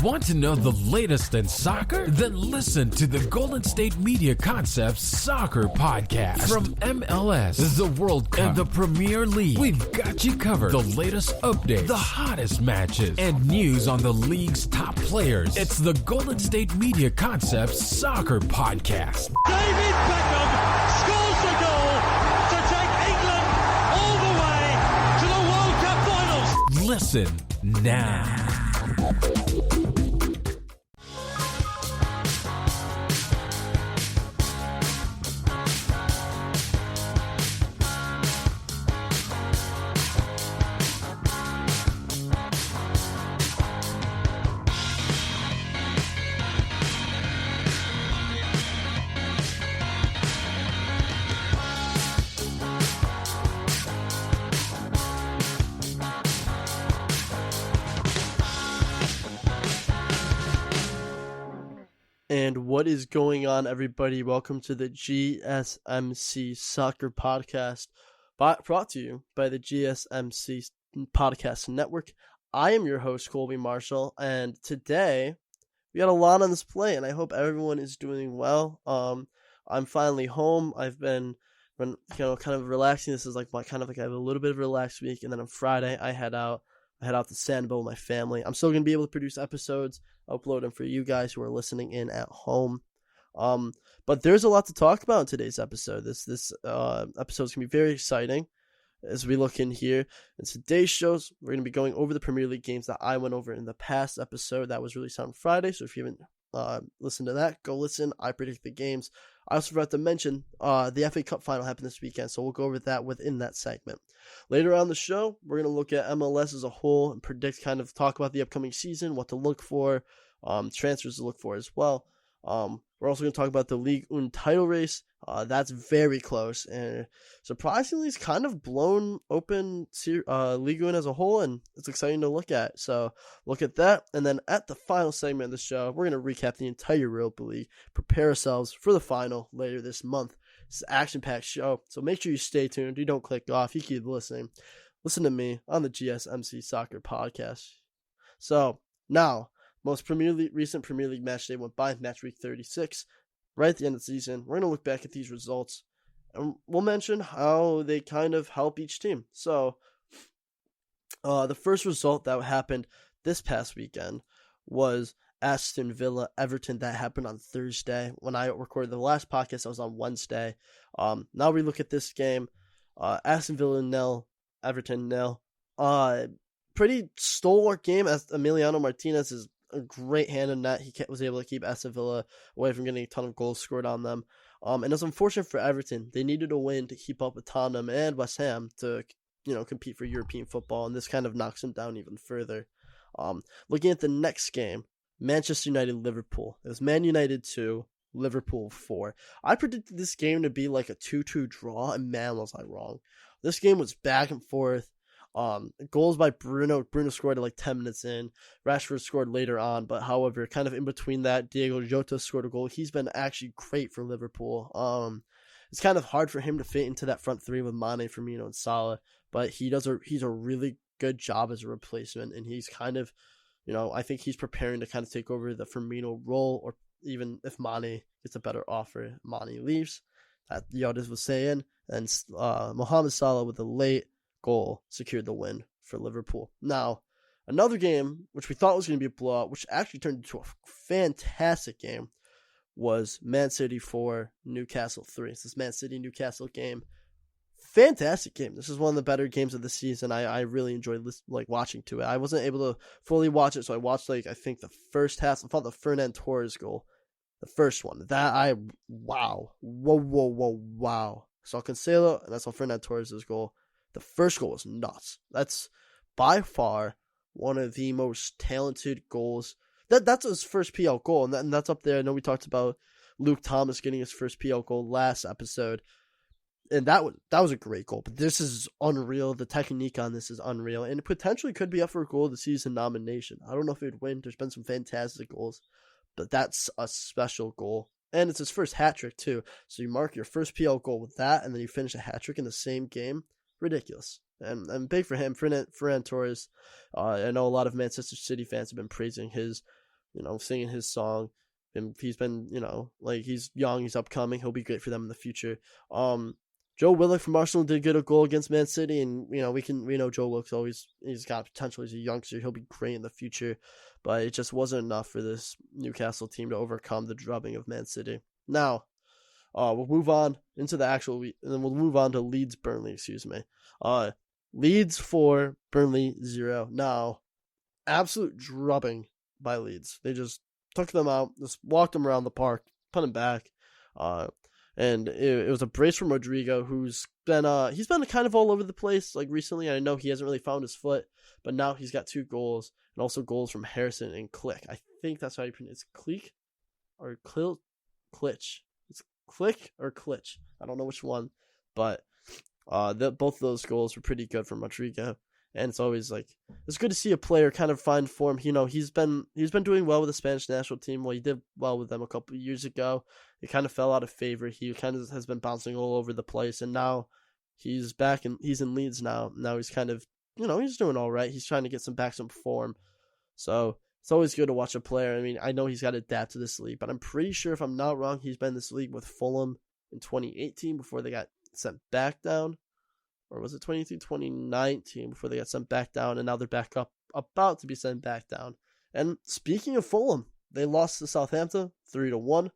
Want to know the latest in soccer? Then listen to the Golden State Media Concepts Soccer Podcast. From MLS, the World Cup, and the Premier League, we've got you covered. The latest updates, the hottest matches, and news on the league's top players. It's the Golden State Media Concepts Soccer Podcast. David Beckham scores the goal to take England all the way to the World Cup finals. Listen now. And what is going on, everybody? Welcome to the GSMC Soccer Podcast, brought to you by the GSMC Podcast Network. I am your host, Colby Marshall, and today we got a lot on display, and I hope everyone is doing well. I'm finally home. I've been kind of relaxing. This is like I have a little bit of a relaxed week, and then on Friday I head out to Sanibel with my family. I'm still going to be able to produce episodes, upload them for you guys who are listening in at home. But there's a lot to talk about in today's episode. This episode is going to be very exciting as we look in here. In today's shows, we're going to be going over the Premier League games that I went over in the past episode that was released on Friday. So if you haven't listened to that, go listen. I predict the games. I also forgot to mention the FA Cup final happened this weekend, so we'll go over that within that segment. Later on the show, we're going to look at MLS as a whole and talk about the upcoming season, what to look for, transfers to look for as well. We're also going to talk about the Ligue 1 title race. That's very close, and surprisingly, it's kind of blown open Ligue 1 as a whole, and it's exciting to look at. So look at that, and then at the final segment of the show, we're going to recap the entire Europa League, prepare ourselves for the final later this month. It's an action-packed show, so make sure you stay tuned. You don't click off. You keep listening. Listen to me on the GSMC Soccer Podcast. So now, most recent Premier League match day went by, match week 36. Right at the end of the season, we're going to look back at these results, and we'll mention how they kind of help each team. So, the first result that happened this past weekend was Aston Villa Everton. That happened on Thursday. When I recorded the last podcast, I was on Wednesday. Now we look at this game. Aston Villa 0, Everton 0. Pretty stalwart game as Emiliano Martinez is a great hand in net. He was able to keep Aston Villa away from getting a ton of goals scored on them. And it's unfortunate for Everton. They needed a win to keep up with Tottenham and West Ham to, compete for European football, and this kind of knocks them down even further. Looking at the next game, Manchester United-Liverpool. It was Man United 2, Liverpool 4. I predicted this game to be like a 2-2 draw, and man, was I wrong. This game was back and forth. Goals by Bruno. Bruno scored at 10 minutes in. Rashford scored later on, but however, kind of in between that, Diego Jota scored a goal. He's been actually great for Liverpool. It's kind of hard for him to fit into that front three with Mane, Firmino, and Salah, but he's a really good job as a replacement, and he's kind of, I think he's preparing to kind of take over the Firmino role, or even if Mane gets a better offer, Mane leaves. That Yildiz was saying, and Mohamed Salah with a late goal secured the win for Liverpool. Now, another game which we thought was going to be a blowout, which actually turned into a fantastic game, was Man City 4, Newcastle 3. It's this Man City-Newcastle game. Fantastic game. This is one of the better games of the season. I really enjoyed watching to it. I wasn't able to fully watch it, so I watched I think the first half. I thought the Fernan Torres goal, the first one. Wow. I saw Cancelo, and I saw Fernan Torres' goal. The first goal was nuts. That's by far one of the most talented goals. That's his first PL goal, and that's up there. I know we talked about Luke Thomas getting his first PL goal last episode, and that was a great goal. But this is unreal. The technique on this is unreal, and it potentially could be up for a goal of the season nomination. I don't know if it would win. There's been some fantastic goals, but that's a special goal. And it's his first hat-trick, too. So you mark your first PL goal with that, and then you finish a hat-trick in the same game. Ridiculous. And big for him. Ferran Torres, I know a lot of Manchester City fans have been praising his singing his song. And he's been, he's young, he's upcoming. He'll be great for them in the future. Joe Willock from Arsenal did get a goal against Man City, and we know Joe Willock's he's got potential. He's a youngster. He'll be great in the future, but it just wasn't enough for this Newcastle team to overcome the drubbing of Man City. Now, we'll move on into the actual, and then we'll move on to Leeds Burnley. Leeds 4, Burnley 0. Now, absolute drubbing by Leeds. They just took them out, just walked them around the park, put them back. And it was a brace from Rodrigo, who's been he's been kind of all over the place like recently. I know he hasn't really found his foot, but now he's got 2 goals and also goals from Harrison and Click. I think that's how you pronounce it. Click or Klitsch. It's Click or Klitsch. I don't know which one, but both of those goals were pretty good from Rodrigo. And it's always it's good to see a player kind of find form. He's been doing well with the Spanish national team. Well, he did well with them a couple of years ago. He kind of fell out of favor. He kind of has been bouncing all over the place, and now he's back and he's in Leeds now. Now he's kind of, he's doing all right. He's trying to get some form. So it's always good to watch a player. I mean, I know he's got to adapt to this league, but I'm pretty sure, if I'm not wrong, he's been in this league with Fulham in 2018 before they got sent back down. Or was it 2019 before they got sent back down, and now they're back up, about to be sent back down. And speaking of Fulham, they lost to Southampton 3-1.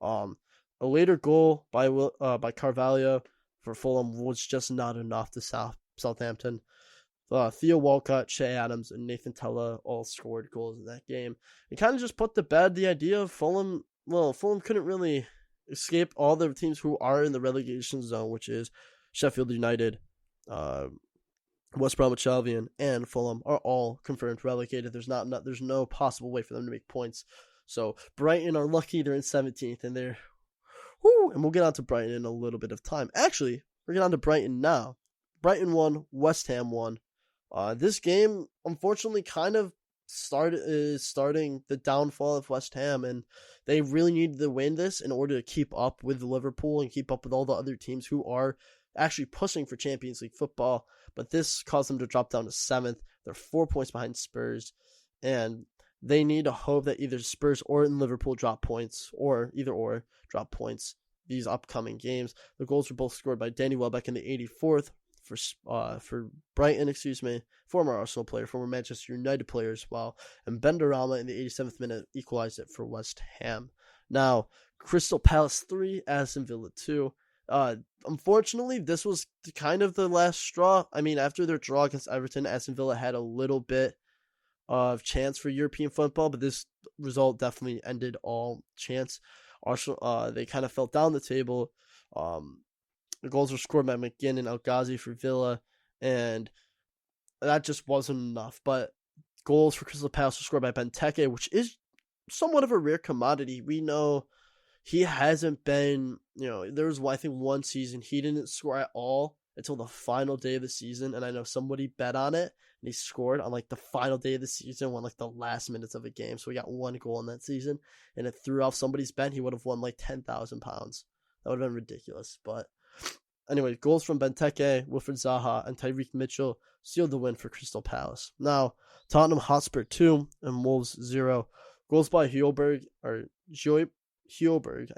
A later goal by Carvalho for Fulham was just not enough to Southampton. Theo Walcott, Che Adams, and Nathan Tella all scored goals in that game. It kind of just put to bed the idea of Fulham. Well, Fulham couldn't really escape all the teams who are in the relegation zone, which is Sheffield United, West Bromwich Albion, and Fulham are all confirmed relegated. There's no possible way for them to make points. So Brighton are lucky; they're in 17th, and and we'll get on to Brighton in a little bit of time. Actually, we're getting on to Brighton now. Brighton won, West Ham won. This game, unfortunately, kind of starting the downfall of West Ham, and they really needed to win this in order to keep up with Liverpool and keep up with all the other teams who are actually pushing for Champions League football. But this caused them to drop down to 7th. They're 4 points behind Spurs, and they need to hope that either Spurs or Liverpool drop points, or either or drop points these upcoming games. The goals were both scored by Danny Welbeck in the 84th for Brighton, former Arsenal player, former Manchester United player as well, and Benderama in the 87th minute equalized it for West Ham. Now, Crystal Palace 3, Aston Villa 2. Unfortunately, this was kind of the last straw. I mean, after their draw against Everton, Aston Villa had a little bit of chance for European football, but this result definitely ended all chance. Arsenal, they kind of fell down the table. The goals were scored by McGinn and El Ghazi for Villa, and that just wasn't enough. But goals for Crystal Palace were scored by Benteke, which is somewhat of a rare commodity. We know he hasn't been, there was, I think, one season he didn't score at all until the final day of the season, and I know somebody bet on it, and he scored on, the final day of the season, when, the last minutes of a game, so he got 1 goal in that season, and it threw off somebody's bet. He would have won, £10,000. That would have been ridiculous, but anyway, goals from Benteke, Wilfried Zaha, and Tyreek Mitchell sealed the win for Crystal Palace. Now, Tottenham Hotspur 2 and Wolves 0. Goals by Hjoberg, I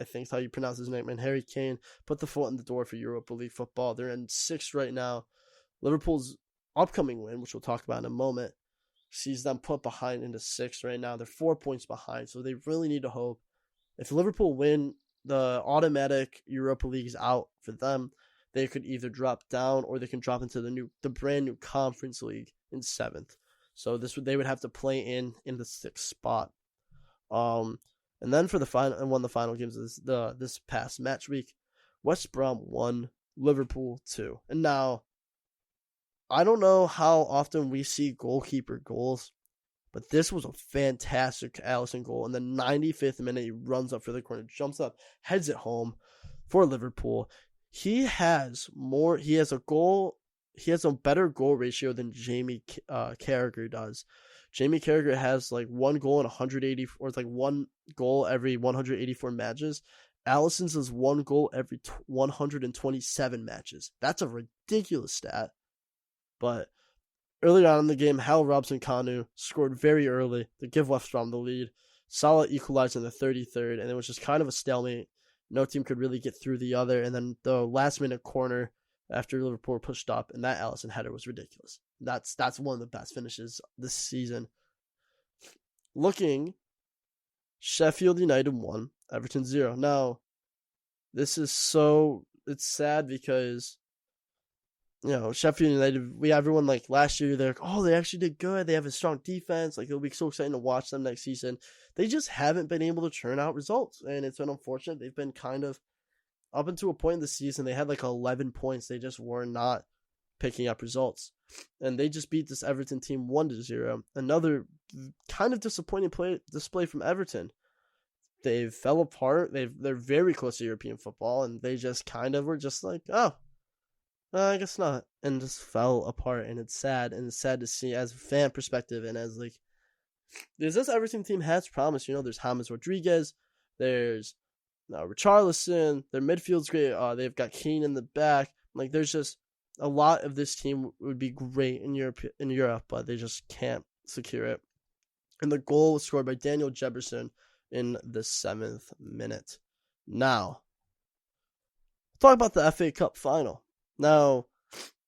think is how you pronounce his name, and Harry Kane put the foot in the door for Europa League football. They're in 6th right now. Liverpool's upcoming win, which we'll talk about in a moment, sees them put behind into 6th right now. They're 4 points behind, so they really need to hope. If Liverpool win, the automatic Europa League is out for them. They could either drop down or they can drop into the brand new Conference League in 7th. So they would have to play in the 6th spot. And then for the final, and one of the final games is this past match week, West Brom 1, Liverpool 2. And now, I don't know how often we see goalkeeper goals, but this was a fantastic Alisson goal. In the 95th minute, he runs up for the corner, jumps up, heads it home for Liverpool. He has a better goal ratio than Jamie Carragher does. Jamie Carragher has 1 goal in 180, or it's 1 goal every 184 matches. Alisson's is 1 goal every 127 matches. That's a ridiculous stat. But earlier on in the game, Hal Robson-Kanu scored very early to give West Brom the lead. Salah equalized in the 33rd, and it was just kind of a stalemate. No team could really get through the other, and then the last-minute corner after Liverpool pushed up, and that Alisson header was ridiculous. That's one of the best finishes this season. Looking, Sheffield United 1, Everton 0. Now, it's sad because, Sheffield United, everyone like last year, they're like, oh, they actually did good. They have a strong defense. Like, it'll be so exciting to watch them next season. They just haven't been able to churn out results, and it's been unfortunate. They've been kind of, up until a point in the season, they had like 11 points. They just were not picking up results. And they just beat this Everton team 1-0. Another kind of disappointing display from Everton. They fell apart. They're very close to European football, and they just kind of were just like, oh, I guess not, and just fell apart. And it's sad, to see as a fan perspective, and as like, this Everton team has promise. There's James Rodriguez, there's Richarlison, their midfield's great. They've got Keane in the back. Like, there's just a lot of this team would be great in Europe, but they just can't secure it. And the goal was scored by Daniel Jefferson in the 7th minute. Now, talk about the FA Cup final. Now,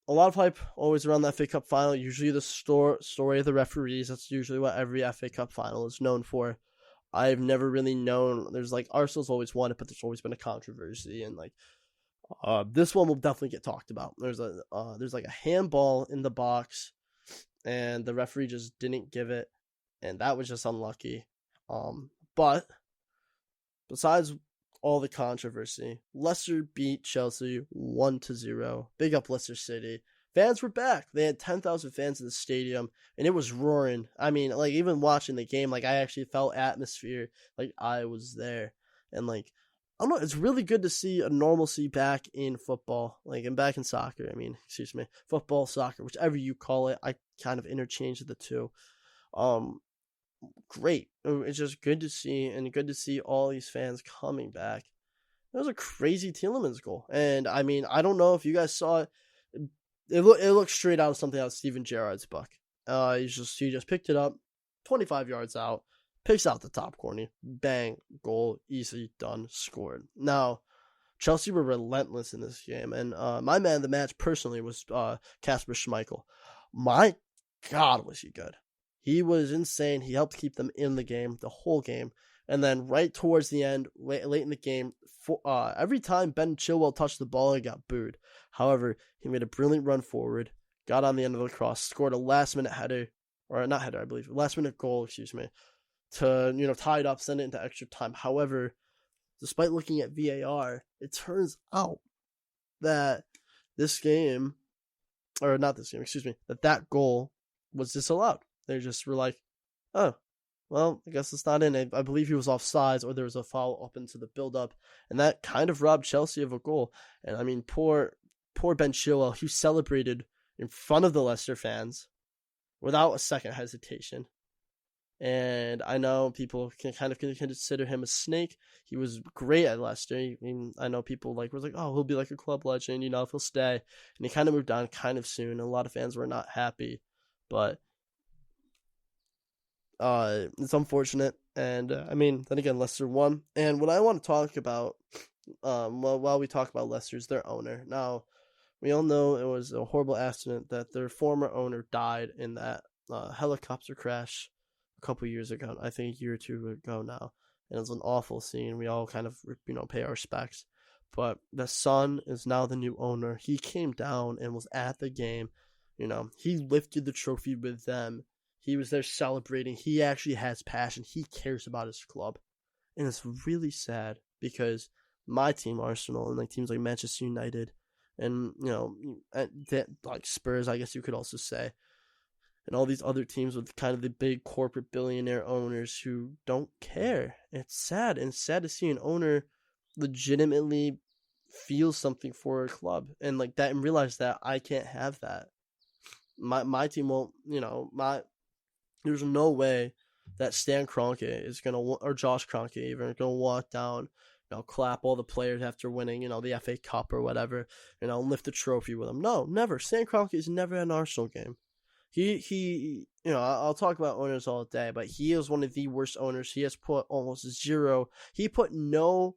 a lot of hype always around the FA Cup final. Usually the story of the referees. That's usually what every FA Cup final is known for. I've never really known. There's like, Arsenal's always won it, but there's always been a controversy, and like, this one will definitely get talked about. There's like a handball in the box, and the referee just didn't give it, and that was just unlucky. But besides all the controversy, Leicester beat Chelsea 1-0. Big up Leicester City. Fans were back. They had 10,000 fans in the stadium, and it was roaring. I mean, like, even watching the game, like, I actually felt atmosphere. Like, I was there. And, like, I don't know, it's really good to see a normalcy back in football, like, and back in soccer. I mean, football, soccer, whichever you call it. I kind of interchange the two. Great. It's just good to see, and good to see all these fans coming back. It was a crazy Tielemans goal. And, I mean, I don't know if you guys saw it. It looked straight out of something out of Steven Gerrard's book. He just picked it up, 25 yards out, picks out the top corner, bang, goal, easy, done, scored. Now, Chelsea were relentless in this game, and my man of the match personally was Kasper Schmeichel. My God, was he good. He was insane. He helped keep them in the game, the whole game. And then right towards the end, late in the game, every time Ben Chilwell touched the ball, he got booed. However, he made a brilliant run forward, got on the end of the cross, scored a last-minute goal, to, tie it up, send it into extra time. However, despite looking at VAR, it turns out that that goal was disallowed. They just were like, oh, well, I guess it's not in. I believe he was offsides, or there was a foul up into the build-up, and that kind of robbed Chelsea of a goal. And I mean, poor Ben Chilwell, he celebrated in front of the Leicester fans without a second hesitation. And I know people can kind of consider him a snake. He was great at Leicester. I mean, I know people was like, oh, he'll be like a club legend, if he'll stay. And he kind of moved on kind of soon. And a lot of fans were not happy, but it's unfortunate. And I mean, then again, Leicester won. And what I want to talk about, while we talk about Leicester, is their owner. Now, we all know it was a horrible accident that their former owner died in that helicopter crash a couple years ago. I think a year or two ago now. And it was an awful scene. We all kind of, pay our respects. But the son is now the new owner. He came down and was at the game. He lifted the trophy with them. He was there celebrating. He actually has passion. He cares about his club. And it's really sad because my team, Arsenal, and like teams like Manchester United and, like Spurs, I guess you could also say, and all these other teams with kind of the big corporate billionaire owners who don't care. It's sad. And it's sad to see an owner legitimately feel something for a club and like that, and realize that I can't have that. My team won't, there's no way that Stan Kroenke is going to, or Josh Kroenke even, going to walk down, clap all the players after winning, the FA Cup or whatever, lift the trophy with them. No, never. Stan Kroenke is never at an Arsenal game. He I'll talk about owners all day, but he is one of the worst owners. He has put almost zero. He put no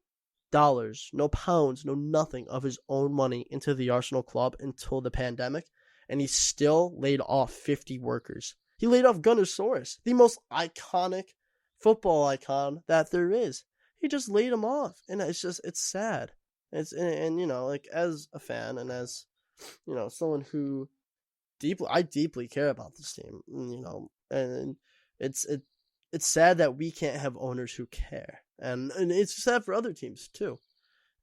dollars, no pounds, no nothing of his own money into the Arsenal club until the pandemic, and he still laid off 50 workers. He laid off Gunnersaurus, the most iconic football icon that there is. He just laid him off, and it's sad. And like as a fan and as someone who I deeply care about this team, and it's sad that we can't have owners who care, and it's sad for other teams too.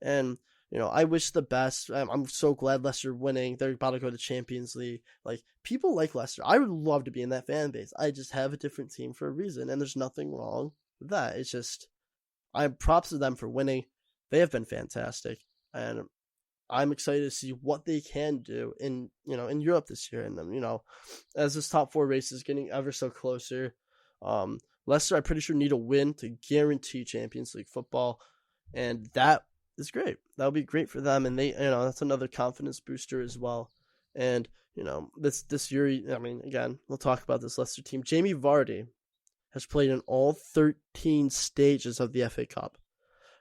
And I wish the best. I'm so glad Leicester winning. They're about to go to Champions League. Like, people like Leicester. I would love to be in that fan base. I just have a different team for a reason, and there's nothing wrong with that. It's just, I'm props to them for winning. They have been fantastic, and I'm excited to see what they can do in Europe this year. And as this top four race is getting ever so closer, Leicester, I'm pretty sure, need a win to guarantee Champions League football, and that is great. That'll be great for them, and they, that's another confidence booster as well. And this year, again, we'll talk about this Leicester team. Jamie Vardy has played in all 13 stages of the FA Cup.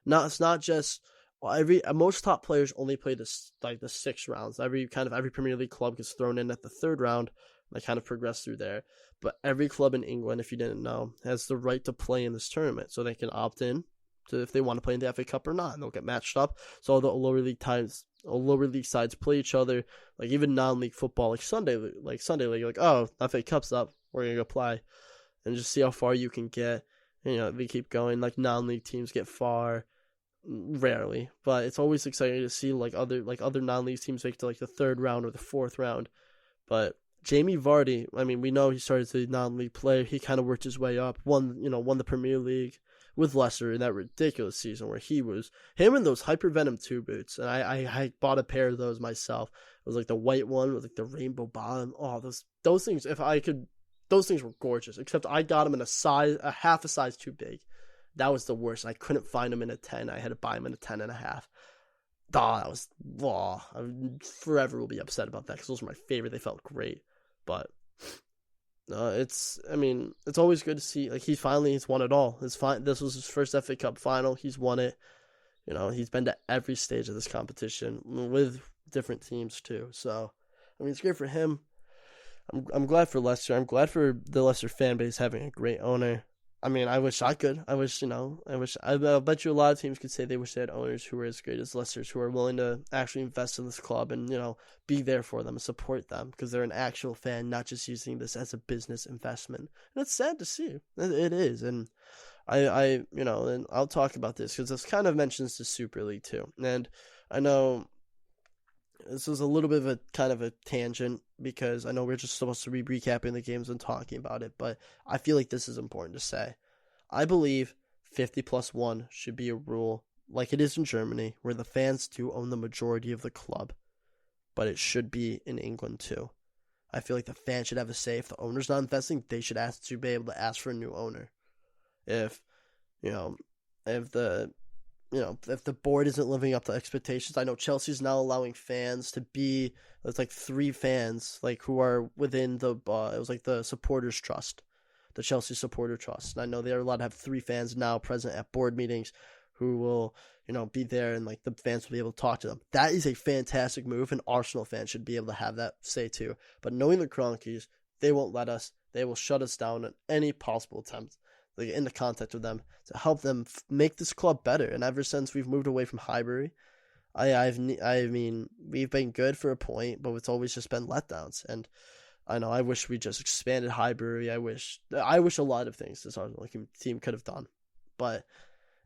It's not just most top players only play the 6 rounds. Every Premier League club gets thrown in at the 3rd round. They kind of progress through there. But every club in England, if you didn't know, has the right to play in this tournament, so they can opt in to if they want to play in the FA Cup or not, and they'll get matched up. So all the lower league sides play each other, like even non-league football, like Sunday League, like, oh, FA Cup's up, we're gonna go play, and just see how far you can get. They keep going. Like, non-league teams get far, rarely, but it's always exciting to see other non-league teams make to the 3rd round or the 4th round. But Jamie Vardy, we know he started as a non-league player. He kind of worked his way up, won the Premier League with Leicester in that ridiculous season where him and those Hypervenom 2 boots, and I bought a pair of those myself. It was the white one with the rainbow bottom. Oh, those things, those things were gorgeous, except I got them in a half a size too big. That was the worst. I couldn't find them in a 10. I had to buy them in a 10.5. I forever will be upset about that because those were my favorite. They felt great. But it's always good to see. He's won it all. This was his first FA Cup final. He's won it. He's been to every stage of this competition with different teams too. So, it's great for him. I'm glad for Leicester. I'm glad for the Leicester fan base having a great owner. I wish I could. I bet you a lot of teams could say they wish they had owners who were as great as Leicester's, who are willing to actually invest in this club and, be there for them and support them because they're an actual fan, not just using this as a business investment. And it's sad to see. It is. And and I'll talk about this because this kind of mentions the Super League too. And I know this is a little bit of a kind of a tangent because I know we're just supposed to be recapping the games and talking about it, but I feel like this is important to say. I believe 50+1 should be a rule like it is in Germany, where the fans do own the majority of the club, but it should be in England too. I feel like the fans should have a say. If the owner's not investing, they should be able to ask for a new owner. If the board isn't living up to expectations. I know Chelsea's now allowing fans to be, it's 3 fans, who are within the supporters trust, the Chelsea supporter trust. And I know they're allowed to have 3 fans now present at board meetings who will, be there, and the fans will be able to talk to them. That is a fantastic move, and Arsenal fans should be able to have that say too. But knowing the Kroenkes, they won't let us. They will shut us down at any possible attempt in the contact with them to help them make this club better. And ever since we've moved away from Highbury, we've been good for a point, but it's always just been letdowns. And I know I wish we just expanded Highbury. I wish a lot of things this Arsenal team could have done. But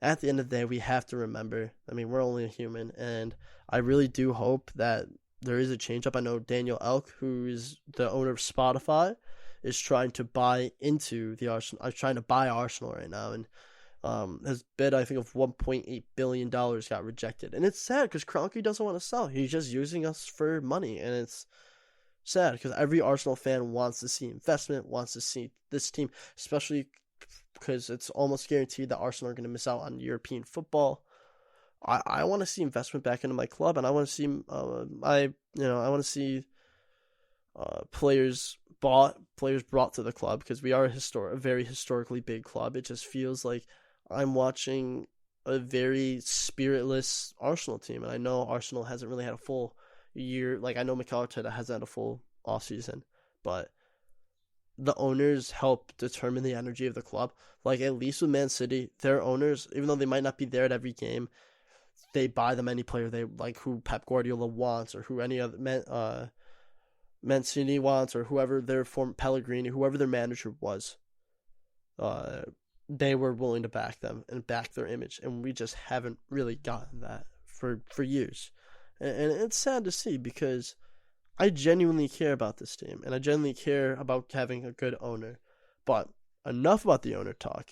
at the end of the day, we have to remember, we're only a human, and I really do hope that there is a change up. I know Daniel Elk, who is the owner of Spotify, is trying to buy into the Arsenal. Trying to buy Arsenal right now, and his bid, I think, of $1.8 billion got rejected. And it's sad because Kroenke doesn't want to sell. He's just using us for money, and it's sad because every Arsenal fan wants to see investment, wants to see this team, especially because it's almost guaranteed that Arsenal are going to miss out on European football. I want to see investment back into my club, and I want to see players players brought to the club, because we are a very historically big club. It just feels like I'm watching a very spiritless Arsenal team, and I know Arsenal hasn't really had a full year. Like, I know Mikel Arteta hasn't had a full offseason, but the owners help determine the energy of the club. Like, at least with Man City, their owners, even though they might not be there at every game, they buy them any player they like, who Pep Guardiola wants, or who any other Mancini wants, or whoever their Pellegrini, whoever their manager was. They were willing to back them and back their image, and we just haven't really gotten that for years. And it's sad to see, because I genuinely care about this team, and I genuinely care about having a good owner. But enough about the owner talk.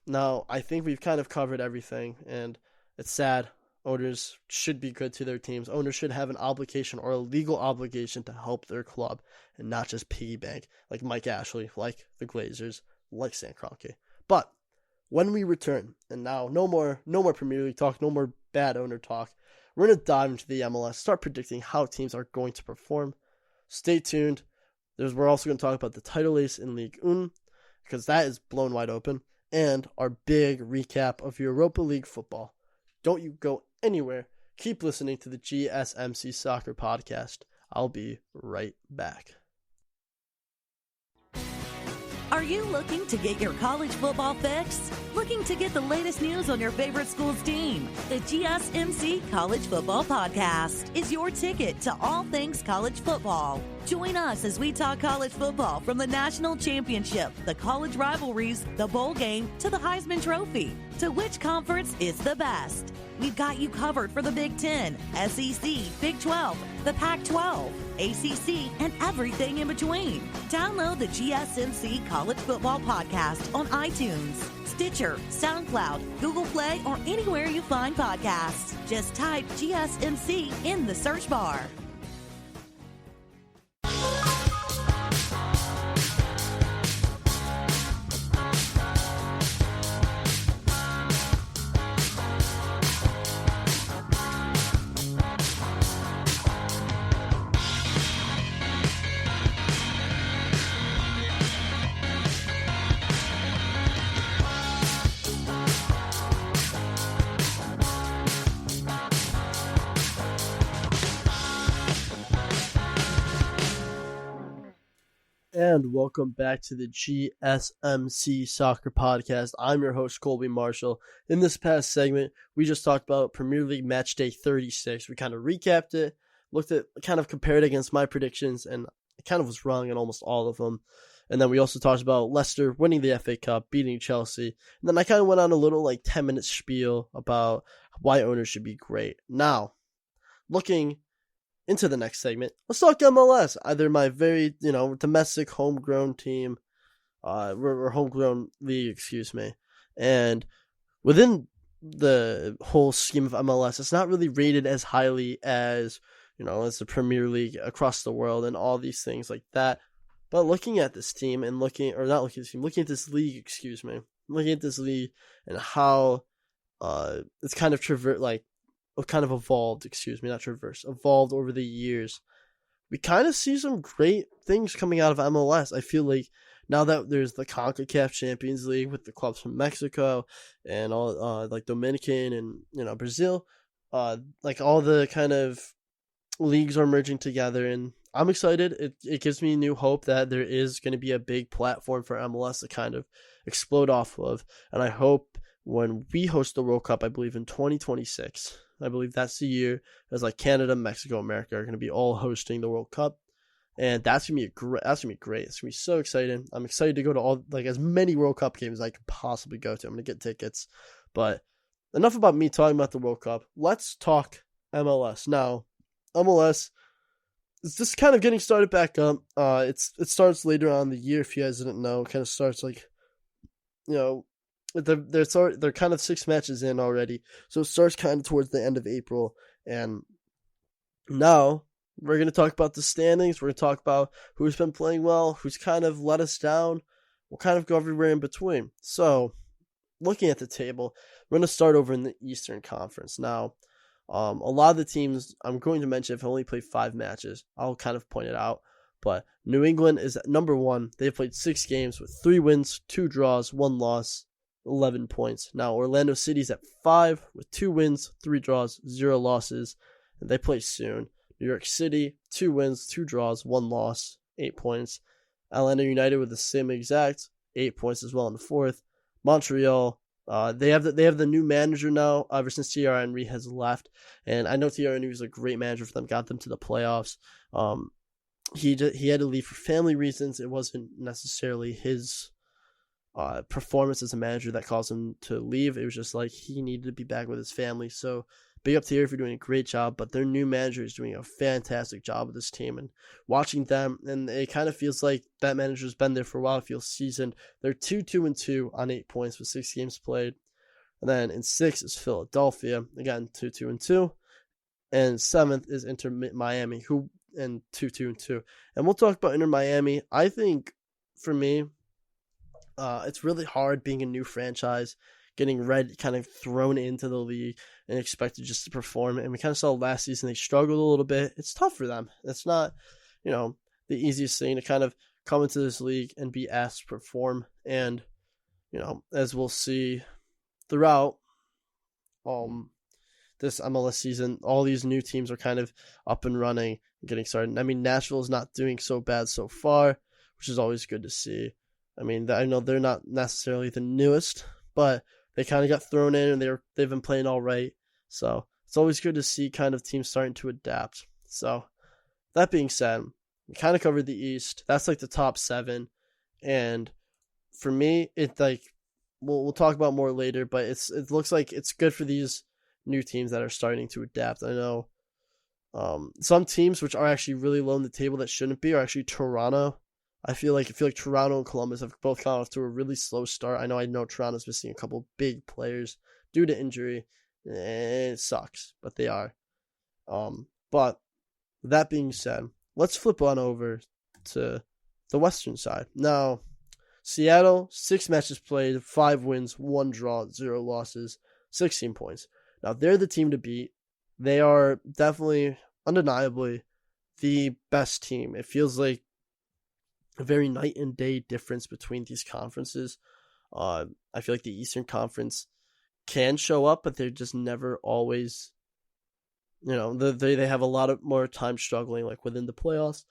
Now, I think we've kind of covered everything, and it's sad. Owners should be good to their teams. Owners should have an obligation, or a legal obligation, to help their club and not just piggy bank, like Mike Ashley, like the Glazers, like Stan Kroenke. But when we return, and now no more Premier League talk, no more bad owner talk, we're going to dive into the MLS, start predicting how teams are going to perform. Stay tuned. We're also going to talk about the title race in Ligue 1, because that is blown wide open, and our big recap of Europa League football. Don't you go anywhere. Keep listening to the GSMC Soccer Podcast. I'll be right back. Are you looking to get your college football fix? Looking to get the latest news on your favorite school's team? The GSMC College Football Podcast is your ticket to all things college football. Join us as we talk college football, from the national championship, the college rivalries, the bowl game, to the Heisman Trophy. To which conference is the best? We've got you covered for the Big Ten, SEC, Big 12, the Pac-12, ACC, and everything in between. Download the GSMC College Football Podcast on iTunes, Stitcher, SoundCloud, Google Play, or anywhere you find podcasts. Just type GSMC in the search bar. And welcome back to the GSMC Soccer Podcast. I'm your host, Colby Marshall. In this past segment, we just talked about Premier League Match Day 36. We kind of recapped it, kind of compared against my predictions, and I kind of was wrong in almost all of them. And then we also talked about Leicester winning the FA Cup, beating Chelsea. And then I kind of went on a little 10-minute spiel about why owners should be great. Now, looking into the next segment, let's talk MLS. Either my very, domestic homegrown team, or homegrown league, excuse me. And within the whole scheme of MLS, it's not really rated as highly as, as the Premier League across the world and all these things like that. But looking at this team and looking at this league, looking at this league and how it's kind of evolved over the years. We kind of see some great things coming out of MLS. I feel like now that there's the CONCACAF Champions League with the clubs from Mexico and all Dominican and Brazil, all the kind of leagues are merging together, and I'm excited. It gives me new hope that there is going to be a big platform for MLS to kind of explode off of, and I hope when we host the World Cup, I believe in 2026. I believe that's the year as Canada, Mexico, America are going to be all hosting the World Cup, and that's gonna be great. It's gonna be so exciting. I'm excited to go to all as many World Cup games as I can possibly go to. I'm gonna get tickets, but enough about me talking about the World Cup. Let's talk MLS now. MLS is just kind of getting started back up. It starts later on in the year. If you guys didn't know, it kind of starts they're kind of 6 matches in already, so it starts kind of towards the end of April. And now we're going to talk about the standings. We're going to talk about who's been playing well, who's kind of let us down. We'll kind of go everywhere in between. So looking at the table, we're going to start over in the Eastern Conference. Now, a lot of the teams I'm going to mention have only played 5 matches. I'll kind of point it out, But New England is at number 1. They've played 6 games with 3 wins, 2 draws, 1 loss, 11 points. Now Orlando City's at 5 with 2 wins, 3 draws, 0 losses, and they play soon. New York City, 2 wins, 2 draws, 1 loss, 8 points. Atlanta United with the same exact 8 points as well in the 4th. Montreal, they have the new manager now ever since Thierry Henry has left, and I know Thierry Henry was a great manager for them, got them to the playoffs. He had to leave for family reasons. It wasn't necessarily his performance as a manager that caused him to leave. It was just like he needed to be back with his family. So big up to Thierry for doing a great job, but their new manager is doing a fantastic job with this team. And watching them, and it kind of feels like that manager's been there for a while. It feels seasoned. They're 2-2-2 on 8 points with 6 games played. And then in 6th is Philadelphia, again 2-2-2, and 7th is Inter Miami, who and 2-2-2. And we'll talk about Inter Miami. I think for me, it's really hard being a new franchise, getting kind of thrown into the league and expected just to perform. And we kind of saw last season they struggled a little bit. It's tough for them. It's not, the easiest thing to kind of come into this league and be asked to perform. And, as we'll see throughout this MLS season, all these new teams are kind of up and running and getting started. I mean, Nashville's not doing so bad so far, which is always good to see. I mean, I know they're not necessarily the newest, but they kind of got thrown in and they've been playing all right. So it's always good to see kind of teams starting to adapt. So that being said, we kind of covered the East. That's like the top 7. And for me, it's like, we'll talk about more later, but it looks like it's good for these new teams that are starting to adapt. I know some teams which are actually really low in the table that shouldn't be are actually Toronto. I feel like Toronto and Columbus have both gone off to a really slow start. I know Toronto's missing a couple big players due to injury, and it sucks, but they are. But that being said, let's flip on over to the Western side. Now, Seattle, 6 matches played, 5 wins, 1 draw, 0 losses, 16 points. Now, they're the team to beat. They are definitely, undeniably, the best team. It feels like a very night and day difference between these conferences. I feel like the Eastern Conference can show up, but they're just never always, they have a lot of more time struggling, like within the playoffs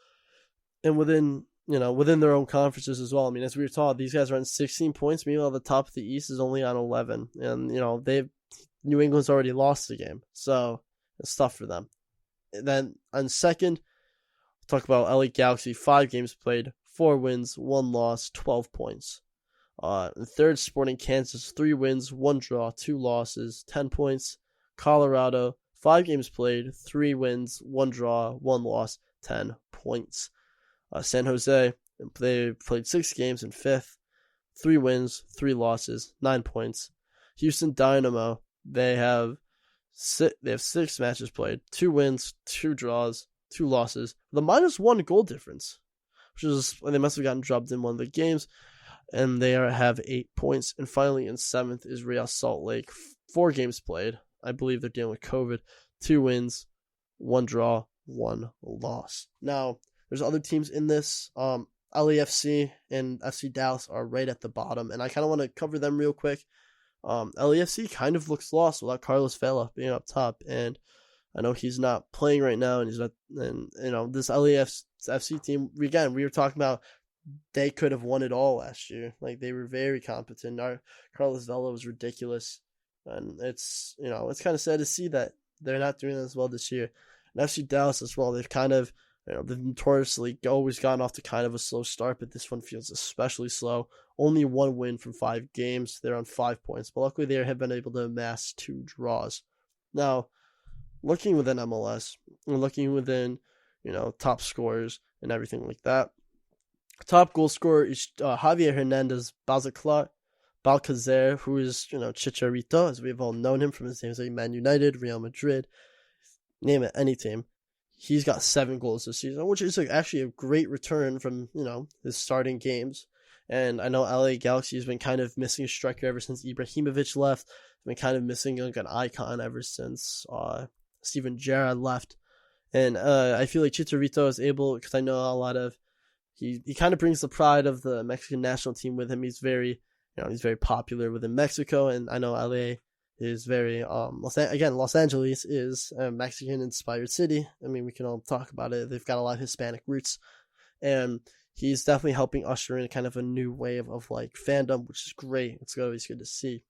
and within their own conferences as well. I mean, as we were taught, these guys are on 16 points. Meanwhile, the top of the East is only on 11, and New England's already lost the game, so it's tough for them. And then on second, we'll talk about LA Galaxy. 5 games played, 4 wins, 1 loss, 12 points. In third, Sporting Kansas, 3 wins, 1 draw, 2 losses, 10 points. Colorado, 5 games played, 3 wins, 1 draw, 1 loss, 10 points. San Jose, they played 6 games in 5th, 3 wins, 3 losses, 9 points. Houston Dynamo, they have 6 matches played, 2 wins, 2 draws, 2 losses, with a -1 goal difference, which is, they must have gotten dropped in one of the games, and they have 8 points. And finally, in 7th is Real Salt Lake, 4 games played. I believe they're dealing with COVID, 2 wins, 1 draw, 1 loss. Now, there's other teams in this. LAFC and FC Dallas are right at the bottom, and I kind of want to cover them real quick. LAFC kind of looks lost without Carlos Vela being up top, and I know he's not playing right now, and he's not. And this LAFC team, again, we were talking about, they could have won it all last year. Like, they were very competent. Carlos Vela was ridiculous, and it's kind of sad to see that they're not doing as well this year. And FC Dallas as well, they've kind of, they've notoriously always gotten off to kind of a slow start, but this one feels especially slow. Only 1 win from 5 games. They're on 5 points, but luckily they have been able to amass 2 draws. Now, looking within MLS, and looking within, top scorers and everything like that, top goal scorer is Javier Hernandez Balcazer, who is, Chicharito, as we've all known him from his names like Man United, Real Madrid, name it, any team. He's got 7 goals this season, which is actually a great return from, his starting games. And I know LA Galaxy has been kind of missing a striker ever since Ibrahimovic left. Been kind of missing like an icon ever since Steven Gerrard left. And I feel like Chicharito is able, because I know a lot of, he kind of brings the pride of the Mexican national team with him. He's very, he's very popular within Mexico, and I know LA is very, Los Angeles is a Mexican-inspired city. I mean, we can all talk about it. They've got a lot of Hispanic roots, and he's definitely helping usher in kind of a new wave of like fandom, which is great. It's always good to see.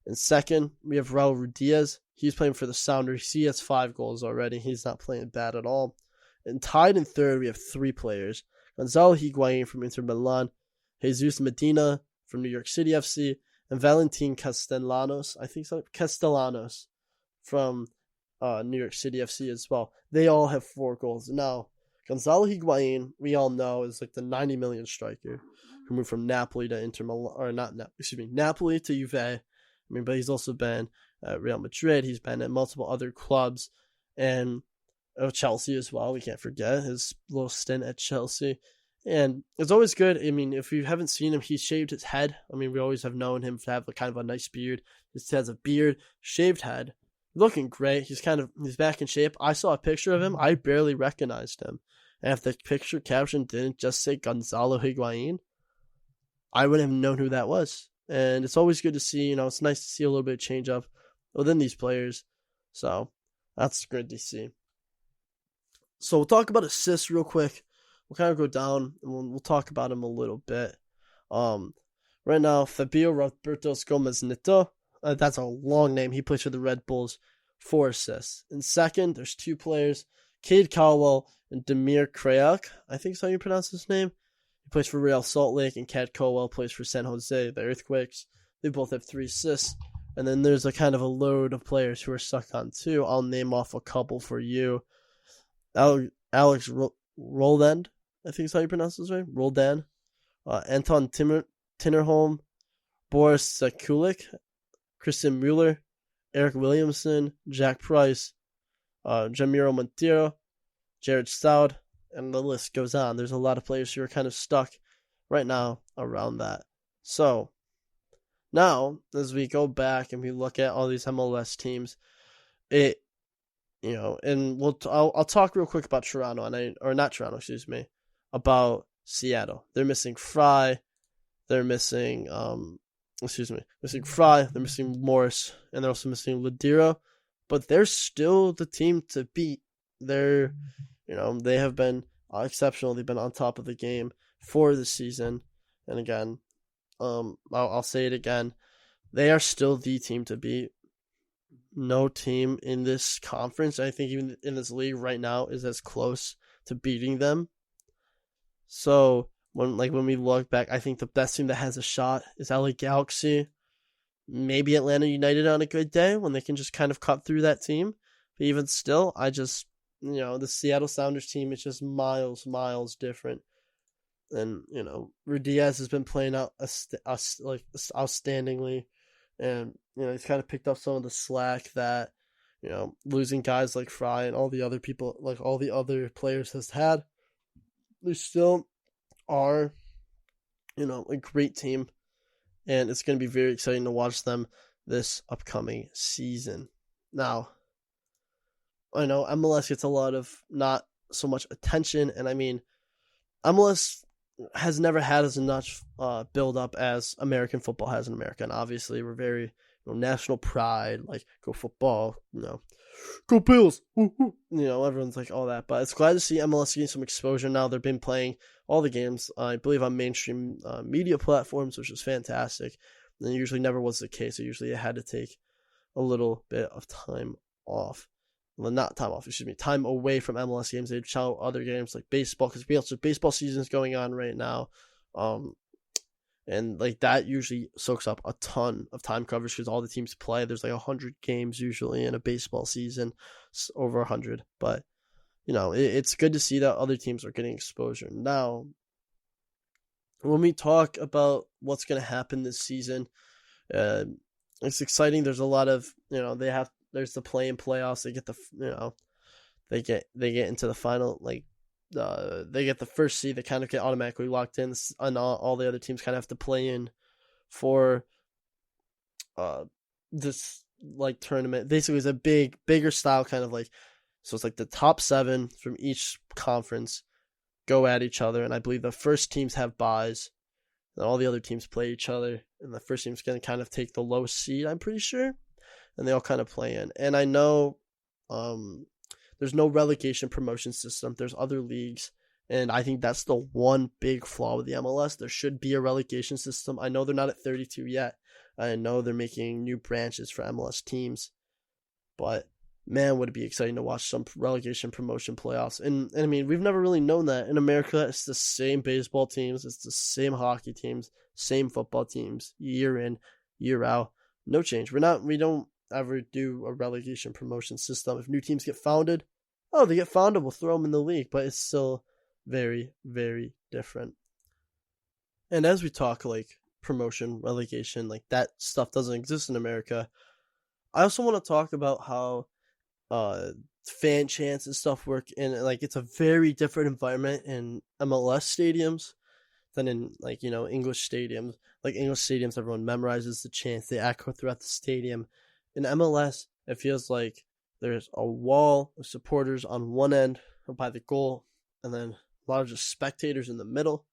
And second, we have Raul Ruidiaz. He's playing for the Sounders. He has 5 goals already. He's not playing bad at all. And tied in third, we have 3 players. Gonzalo Higuain from Inter Milan, Jesus Medina from New York City FC, and Valentin Castellanos, Castellanos from New York City FC as well. They all have 4 goals. Now, Gonzalo Higuain, we all know, is like the 90 million striker who moved from Napoli to Napoli to Juve. I mean, but he's also been at Real Madrid. He's been at multiple other clubs, and Chelsea as well. We can't forget his little stint at Chelsea. And it's always good. I mean, if you haven't seen him, he's shaved his head. I mean, we always have known him to have kind of a nice beard. He has a beard, shaved head, looking great. He's back in shape. I saw a picture of him. I barely recognized him. And if the picture caption didn't just say Gonzalo Higuain, I wouldn't have known who that was. And it's always good to see, it's nice to see a little bit of change up within these players. So that's good to see. So we'll talk about assists real quick. We'll kind of go down and we'll talk about him a little bit. Right now, Fabio Roberto Gomez Neto. That's a long name. He plays for the Red Bulls. 4 assists. In second, there's 2 players. Cade Caldwell and Demir Krayak. I think that's how you pronounce his name. He plays for Real Salt Lake, and Cade Caldwell plays for San Jose, the Earthquakes. They both have 3 assists. And then there's a kind of a load of players who are stuck on 2. I'll name off a couple for you. Alex Roldan, I think is how you pronounce his name. Roldan. Anton Tinnerholm, Boris Kulik, Christian Mueller, Eric Williamson, Jack Price, Jamiro Montero, Jared Stout, and the list goes on. There's a lot of players who are kind of stuck right now around that. So now, as we go back and we look at all these MLS teams, and I'll talk real quick about about Seattle. They're missing Fry. They're missing Fry. They're missing Morris, and they're also missing Ladira. But they're still the team to beat. They have been exceptional. They've been on top of the game for the season. And again, I'll say it again. They are still the team to beat. No team in this conference, I think even in this league right now, is as close to beating them. So when we look back, I think the best team that has a shot is LA Galaxy, maybe Atlanta United on a good day when they can just kind of cut through that team. But even still, the Seattle Sounders team is just miles different. And Ruidiaz has been playing out outstandingly. And, he's kind of picked up some of the slack that, losing guys like Fry and all the other people, like all the other players has had. They still are, a great team. And it's going to be very exciting to watch them this upcoming season. Now, I know MLS gets a lot of not so much attention. And I mean, MLS has never had as much build up as American football has in America. And obviously we're very national pride, like go football, go Bills, woo-hoo. Everyone's like all that. But it's glad to see MLS getting some exposure now. They've been playing all the games, I believe, on mainstream media platforms, which is fantastic. And it usually never was the case. It had to take a little bit of time off. Well, not time off, time away from MLS games. They'd show other games like baseball, because baseball season is going on right now. And like that usually soaks up a ton of time coverage because all the teams play. There's like 100 games usually in a baseball season, over 100. But, it's good to see that other teams are getting exposure. Now, when we talk about what's going to happen this season, it's exciting. There's a lot of, there's the play-in playoffs. They get they get into the final, they get the first seed. They kind of get automatically locked in, and all the other teams kind of have to play in for this tournament. Basically, it's a bigger style kind of So it's like the top 7 from each conference go at each other, and I believe the first teams have buys, and all the other teams play each other, and the first team's going to kind of take the lowest seed, I'm pretty sure, and they all kind of play in. And I know there's no relegation promotion system. There's other leagues, and I think that's the one big flaw with the MLS. There should be a relegation system. I know they're not at 32 yet. I know they're making new branches for MLS teams, but man, would it be exciting to watch some relegation promotion playoffs. And I mean, we've never really known that. In America, it's the same baseball teams, it's the same hockey teams, same football teams, year in, year out. No change. We don't ever do a relegation promotion system. If new teams get founded, they get founded, we'll throw them in the league, but it's still very, very different. And as we talk like promotion, relegation, like that stuff doesn't exist in America, I also want to talk about how fan chants and stuff work, and like it's a very different environment in MLS stadiums than in like, you know, English stadiums. Like English stadiums, everyone memorizes the chants, they echo throughout the stadium. In MLS, it feels like there's a wall of supporters on one end by the goal, and then a lot of just spectators in the middle,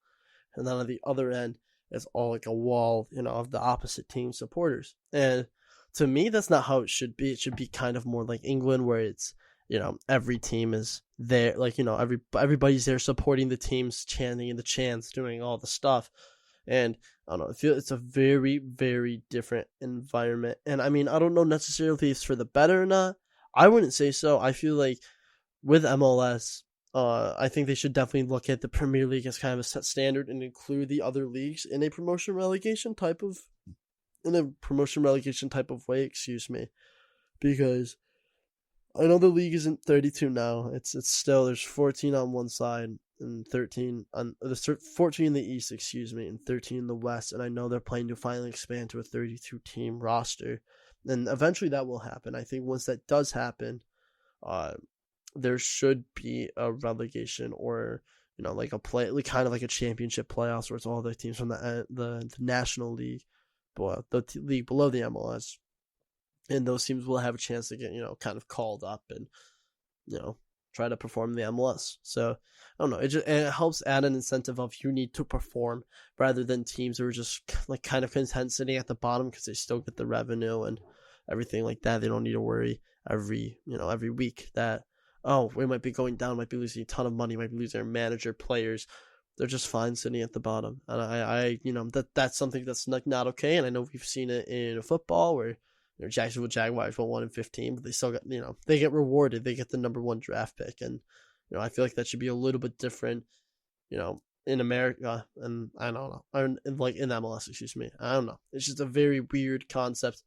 and then on the other end it's all like a wall, you know, of the opposite team supporters. And to me, that's not how it should be. It should be kind of more like England, where it's, you know, every team is there, like, you know, everybody's there supporting the teams, chanting in the chants, doing all the stuff. And I don't know, I feel it's a very, very different environment. And I mean, I don't know necessarily if it's for the better or not. I wouldn't say so. I feel like with MLS, I think they should definitely look at the Premier League as kind of a set standard and include the other leagues in a promotion relegation type of way, because I know the league isn't 32 now. It's still, there's 14 on one side and 13 on the 14 in the East, and 13 in the West. And I know they're planning to finally expand to a 32 team roster, and eventually that will happen. I think once that does happen, there should be a relegation, or, you know, like kind of like a championship playoffs, where it's all the teams from the National League, the league below the MLS, and those teams will have a chance to get, you know, kind of called up and, you know, try to perform in the MLS. So I don't know, it helps add an incentive of you need to perform, rather than teams who are just like kind of content sitting at the bottom because they still get the revenue and everything like that. They don't need to worry every week that, oh, we might be going down, might be losing a ton of money, might be losing our manager, players. They're just fine sitting at the bottom. And I you know, that's something that's not okay. And I know we've seen it in football where, you know, Jacksonville Jaguars won 1-15, but they still got, you know, they get rewarded. They get the number 1 draft pick. And, you know, I feel like that should be a little bit different, you know, in America. And I don't know, like in MLS, I don't know. It's just a very weird concept,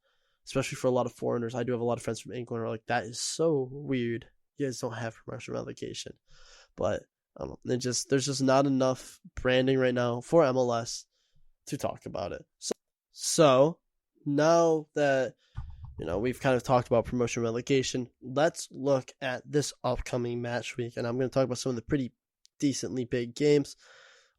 especially for a lot of foreigners. I do have a lot of friends from England who are like, that is so weird. You guys don't have promotion relegation. But I don't know, there's just not enough branding right now for MLS to talk about it. So now that, you know, we've kind of talked about promotion relegation, let's look at this upcoming match week, and I'm going to talk about some of the pretty decently big games.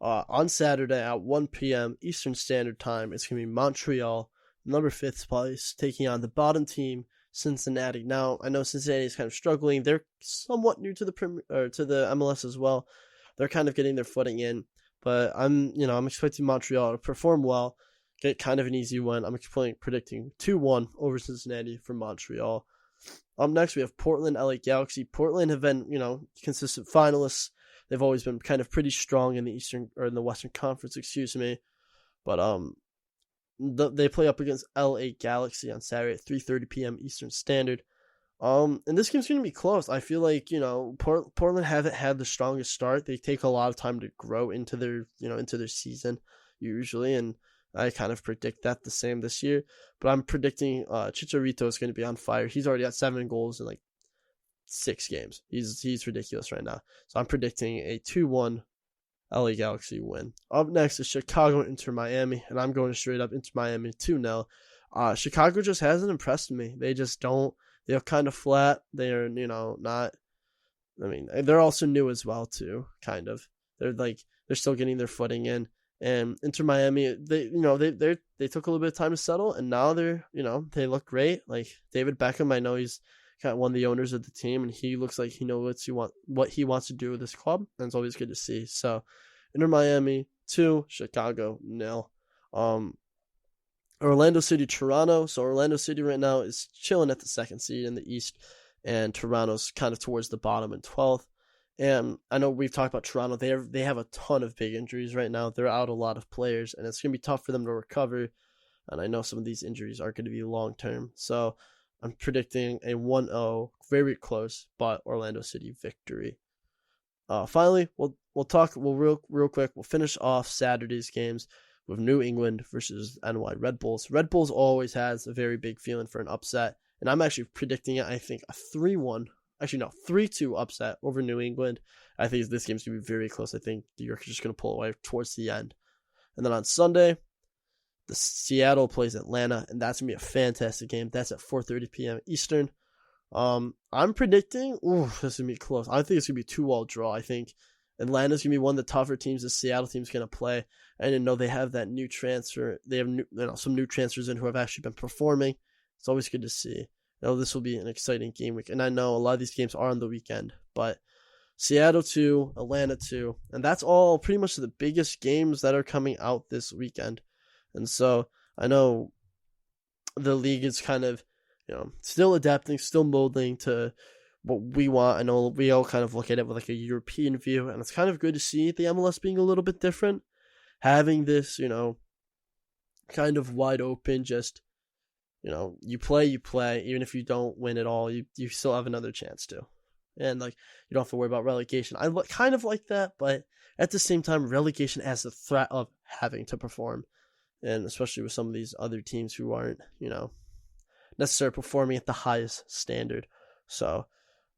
On Saturday at 1 p.m. Eastern Standard Time, it's going to be Montreal, number 5th place, taking on the bottom team, Cincinnati. Now, I know Cincinnati is kind of struggling. They're somewhat new to the MLS as well. They're kind of getting their footing in, but I'm expecting Montreal to perform well, get kind of an easy win. I'm predicting 2-1 over Cincinnati for Montreal. Up next, we have Portland, LA Galaxy. Portland have been, you know, consistent finalists. They've always been kind of pretty strong in the Western Conference, but they play up against LA Galaxy on Saturday at 3:30 p.m. Eastern Standard. And this game's going to be close. I feel like, you know, Portland haven't had the strongest start. They take a lot of time to grow into their season usually, and I kind of predict that the same this year. But I'm predicting Chicharito is going to be on fire. He's already got 7 goals in like 6 games. He's ridiculous right now. So I'm predicting a 2-1 LA Galaxy win. Up next is Chicago Inter Miami, and I'm going straight up Inter Miami 2-0. Chicago just hasn't impressed me. They just don't. They're kind of flat. They're, you know, not. I mean, they're also new as well too. Kind of. They're still getting their footing in. And Inter Miami, they took a little bit of time to settle, and now they're, you know, they look great. Like David Beckham, I know he's kind of one of the owners of the team, and he looks like he knows what he wants to do with this club, and it's always good to see. So, Inter Miami 2, Chicago 0. Orlando City, Toronto. So Orlando City right now is chilling at the 2nd seed in the East, and Toronto's kind of towards the bottom in 12th. And I know we've talked about Toronto. They have a ton of big injuries right now. They're out a lot of players, and it's going to be tough for them to recover. And I know some of these injuries are going to be long-term. So I'm predicting a 1-0, very close, but Orlando City victory. Finally, we'll real quick. We'll finish off Saturday's games with New England versus NY Red Bulls. Red Bulls always has a very big feeling for an upset, and I'm actually predicting it. I think a 3-1. Actually, no, 3-2 upset over New England. I think this game's going to be very close. I think New York is just going to pull away towards the end. And then on Sunday, the Seattle plays Atlanta, and that's going to be a fantastic game. That's at 4:30 p.m. Eastern. I'm predicting, this is going to be close. I think it's going to be a 2-2 draw. I think Atlanta's going to be one of the tougher teams the Seattle team's going to play. I didn't know they have that new transfer. They have some new transfers in who have actually been performing. It's always good to see. This will be an exciting game week. And I know a lot of these games are on the weekend, but Seattle 2, Atlanta 2, and that's all pretty much the biggest games that are coming out this weekend. And so I know the league is kind of, still adapting, still molding to what we want. I know we all kind of look at it with like a European view, and it's kind of good to see the MLS being a little bit different. Having this, kind of wide open, just, you play, even if you don't win it all, you still have another chance to. And like, you don't have to worry about relegation. I kind of like that, but at the same time, relegation has the threat of having to perform. And especially with some of these other teams who aren't, necessarily performing at the highest standard. So,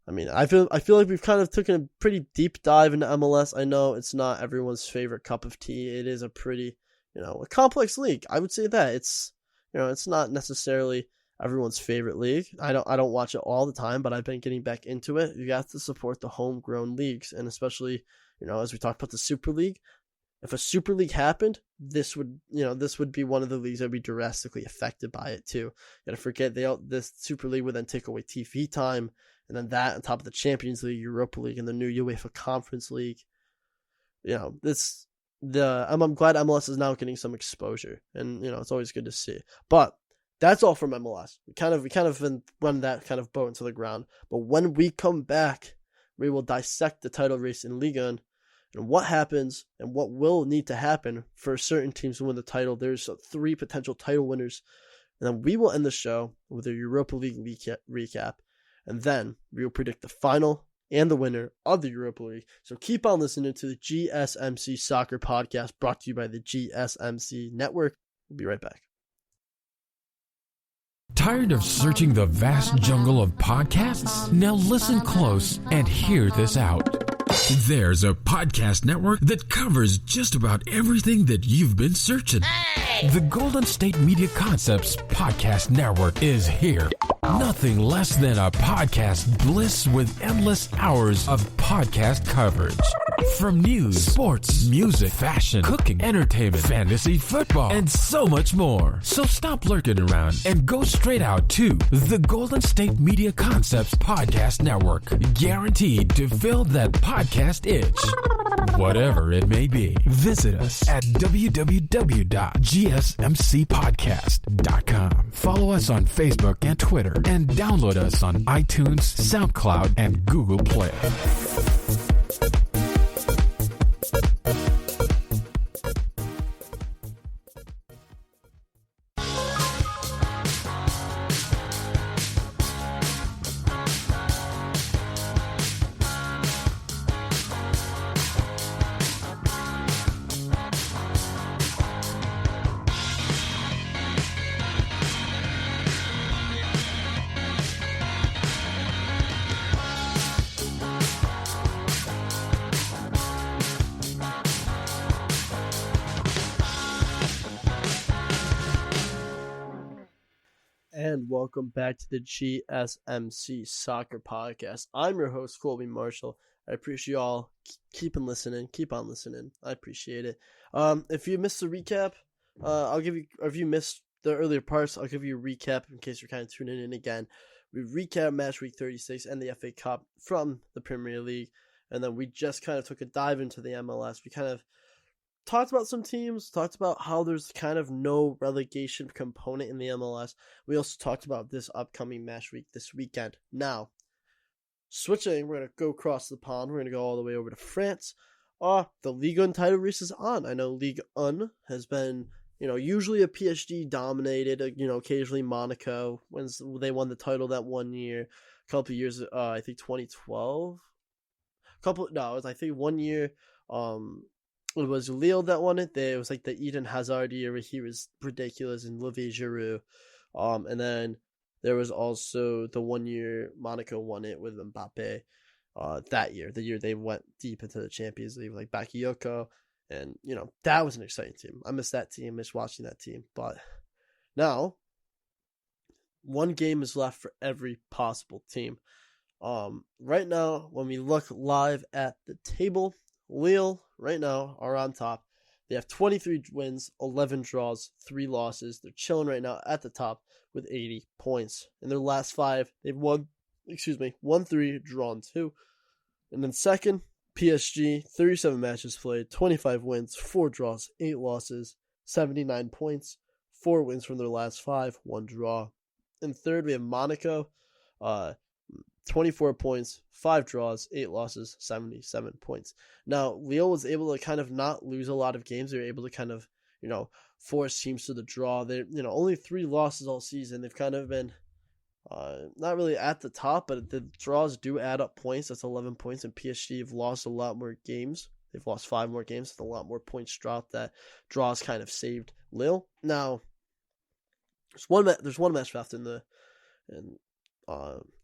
I mean, I feel like we've kind of taken a pretty deep dive into MLS. I know it's not everyone's favorite cup of tea. It is a pretty, a complex league. I would say that it's not necessarily everyone's favorite league. I don't watch it all the time, but I've been getting back into it. You have to support the homegrown leagues, and especially, as we talked about the Super League. If a Super League happened, this would be one of the leagues that would be drastically affected by it too. You gotta forget this Super League would then take away TV time, and then that on top of the Champions League, Europa League, and the new UEFA Conference League. I'm glad MLS is now getting some exposure, and it's always good to see. But that's all from MLS. We kind of been run that kind of boat into the ground. But when we come back, we will dissect the title race in Ligue 1. And what happens and what will need to happen for certain teams to win the title. There's 3 potential title winners. And then we will end the show with a Europa League recap. And then we will predict the final and the winner of the Europa League. So keep on listening to the GSMC Soccer Podcast, brought to you by the GSMC Network. We'll be right back. Tired of searching the vast jungle of podcasts? Now listen close and hear this out. There's a podcast network that covers just about everything that you've been searching. Hey! The Golden State Media Concepts Podcast Network is here. Nothing less than a podcast bliss with endless hours of podcast coverage. From news, sports, music, fashion, cooking, entertainment, fantasy, football, and so much more. So stop lurking around and go straight out to the Golden State Media Concepts Podcast Network. Guaranteed to fill that podcast itch. Whatever it may be. Visit us at www.gsmcpodcast.com. Follow us on Facebook and Twitter, and download us on iTunes, SoundCloud, and Google Play. And welcome back to the GSMC Soccer Podcast. I'm your host, Colby Marshall. I appreciate you all keep on listening. I appreciate it. If you missed the recap, if you missed the earlier parts, I'll give you a recap in case you're kind of tuning in again. We recap match week 36 and the FA Cup from the Premier League, and then we just kind of took a dive into the MLS. We kind of talked about some teams, talked about how there's kind of no relegation component in the MLS. We also talked about this upcoming match week this weekend. Now, switching, we're going to go across the pond. We're going to go all the way over to France. The Ligue 1 title race is on. I know Ligue 1 has been, usually a PSG dominated, occasionally Monaco when they won the title that one year. A couple of years, I think 2012. I think 1 year, it was Lille that won it. It was like the Eden Hazard year where he was ridiculous, and Olivier Giroud. And then there was also the 1 year Monaco won it with Mbappe. That year, the year they went deep into the Champions League, like Bakayoko, and that was an exciting team. I miss that team, miss watching that team. But now, one game is left for every possible team. Right now, when we look live at the table, Lille right now are on top. They have 23 wins, 11 draws, 3 losses. They're chilling right now at the top with 80 points. In their last 5, they've won 3, drawn 2. And then second, PSG, 37 matches played, 25 wins, 4 draws, 8 losses, 79 points, 4 wins from their last 5, 1 draw. And third, we have Monaco, 24 points, 5 draws, 8 losses, 77 points. Now, Lille was able to kind of not lose a lot of games. They were able to kind of, force teams to the draw. They're, only 3 losses all season. They've kind of been not really at the top, but the draws do add up points. That's 11 points, and PSG have lost a lot more games. They've lost 5 more games with a lot more points dropped. That draws kind of saved Lille. Now, there's one match left in the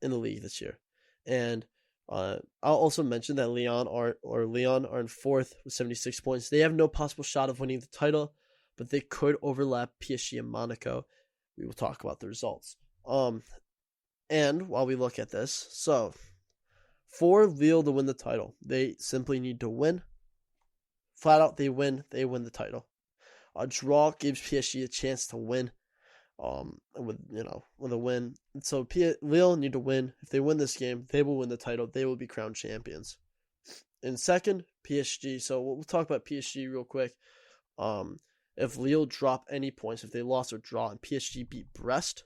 league this year, and I'll also mention that Lyon are in 4th with 76 points. They have no possible shot of winning the title, but they could overlap PSG and Monaco. We will talk about the results. And while we look at this, so for Lille to win the title, they simply need to win. Flat out, they win the title. A draw gives PSG a chance to win. With a win. So Lille need to win. If they win this game, they will win the title. They will be crowned champions. In second, PSG. So we'll talk about PSG real quick. If Lille drop any points, if they lost or draw, and PSG beat Brest,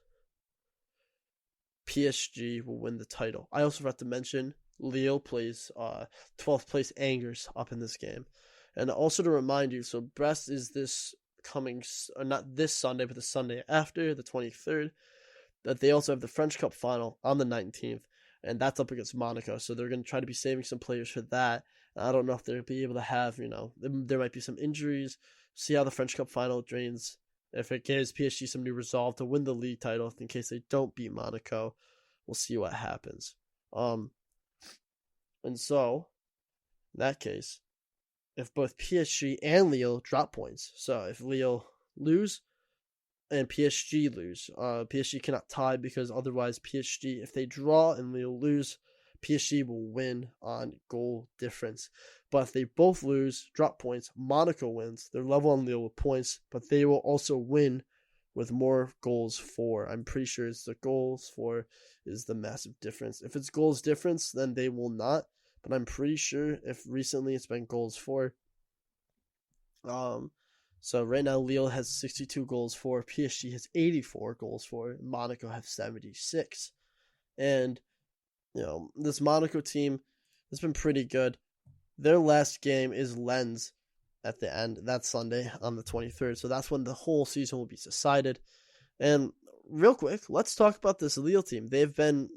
PSG will win the title. I also forgot to mention Lille plays 12th place Angers up in this game. And also to remind you, so Brest is this coming, not this Sunday, but the Sunday after, the 23rd, that they also have the French Cup final on the 19th, and that's up against Monaco, so they're going to try to be saving some players for that. I don't know if they'll be able to have, there might be some injuries. See how the French Cup final drains, if it gives PSG some new resolve to win the league title in case they don't beat Monaco. We'll see what happens. And so, in that case, if both PSG and Lille drop points, so if Lille lose and PSG lose, PSG cannot tie because otherwise PSG, if they draw and Lille lose, PSG will win on goal difference. But if they both lose, drop points, Monaco wins. They're level on Lille with points, but they will also win with more goals for. I'm pretty sure it's the goals for is the massive difference. If it's goals difference, then they will not. But I'm pretty sure if recently it's been goals for. So right now Lille has 62 goals for, PSG has 84 goals for, Monaco have 76. And, this Monaco team has been pretty good. Their last game is Lens at the end. That's Sunday on the 23rd. So that's when the whole season will be decided. And real quick, let's talk about this Lille team. They've been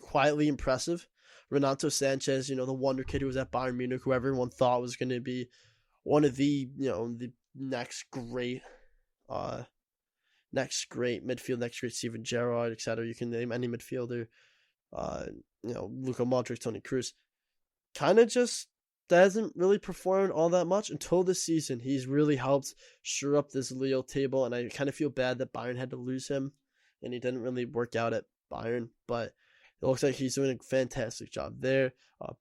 quietly impressive. Renato Sanchez, the wonder kid who was at Bayern Munich, who everyone thought was going to be one of the, the next great midfield, next great Steven Gerrard, etc. You can name any midfielder. Luka Modric, Toni Kroos. Kind of just hasn't really performed all that much until this season. He's really helped shore up this Lille table, and I kind of feel bad that Bayern had to lose him, and he didn't really work out at Bayern, but it looks like he's doing a fantastic job there.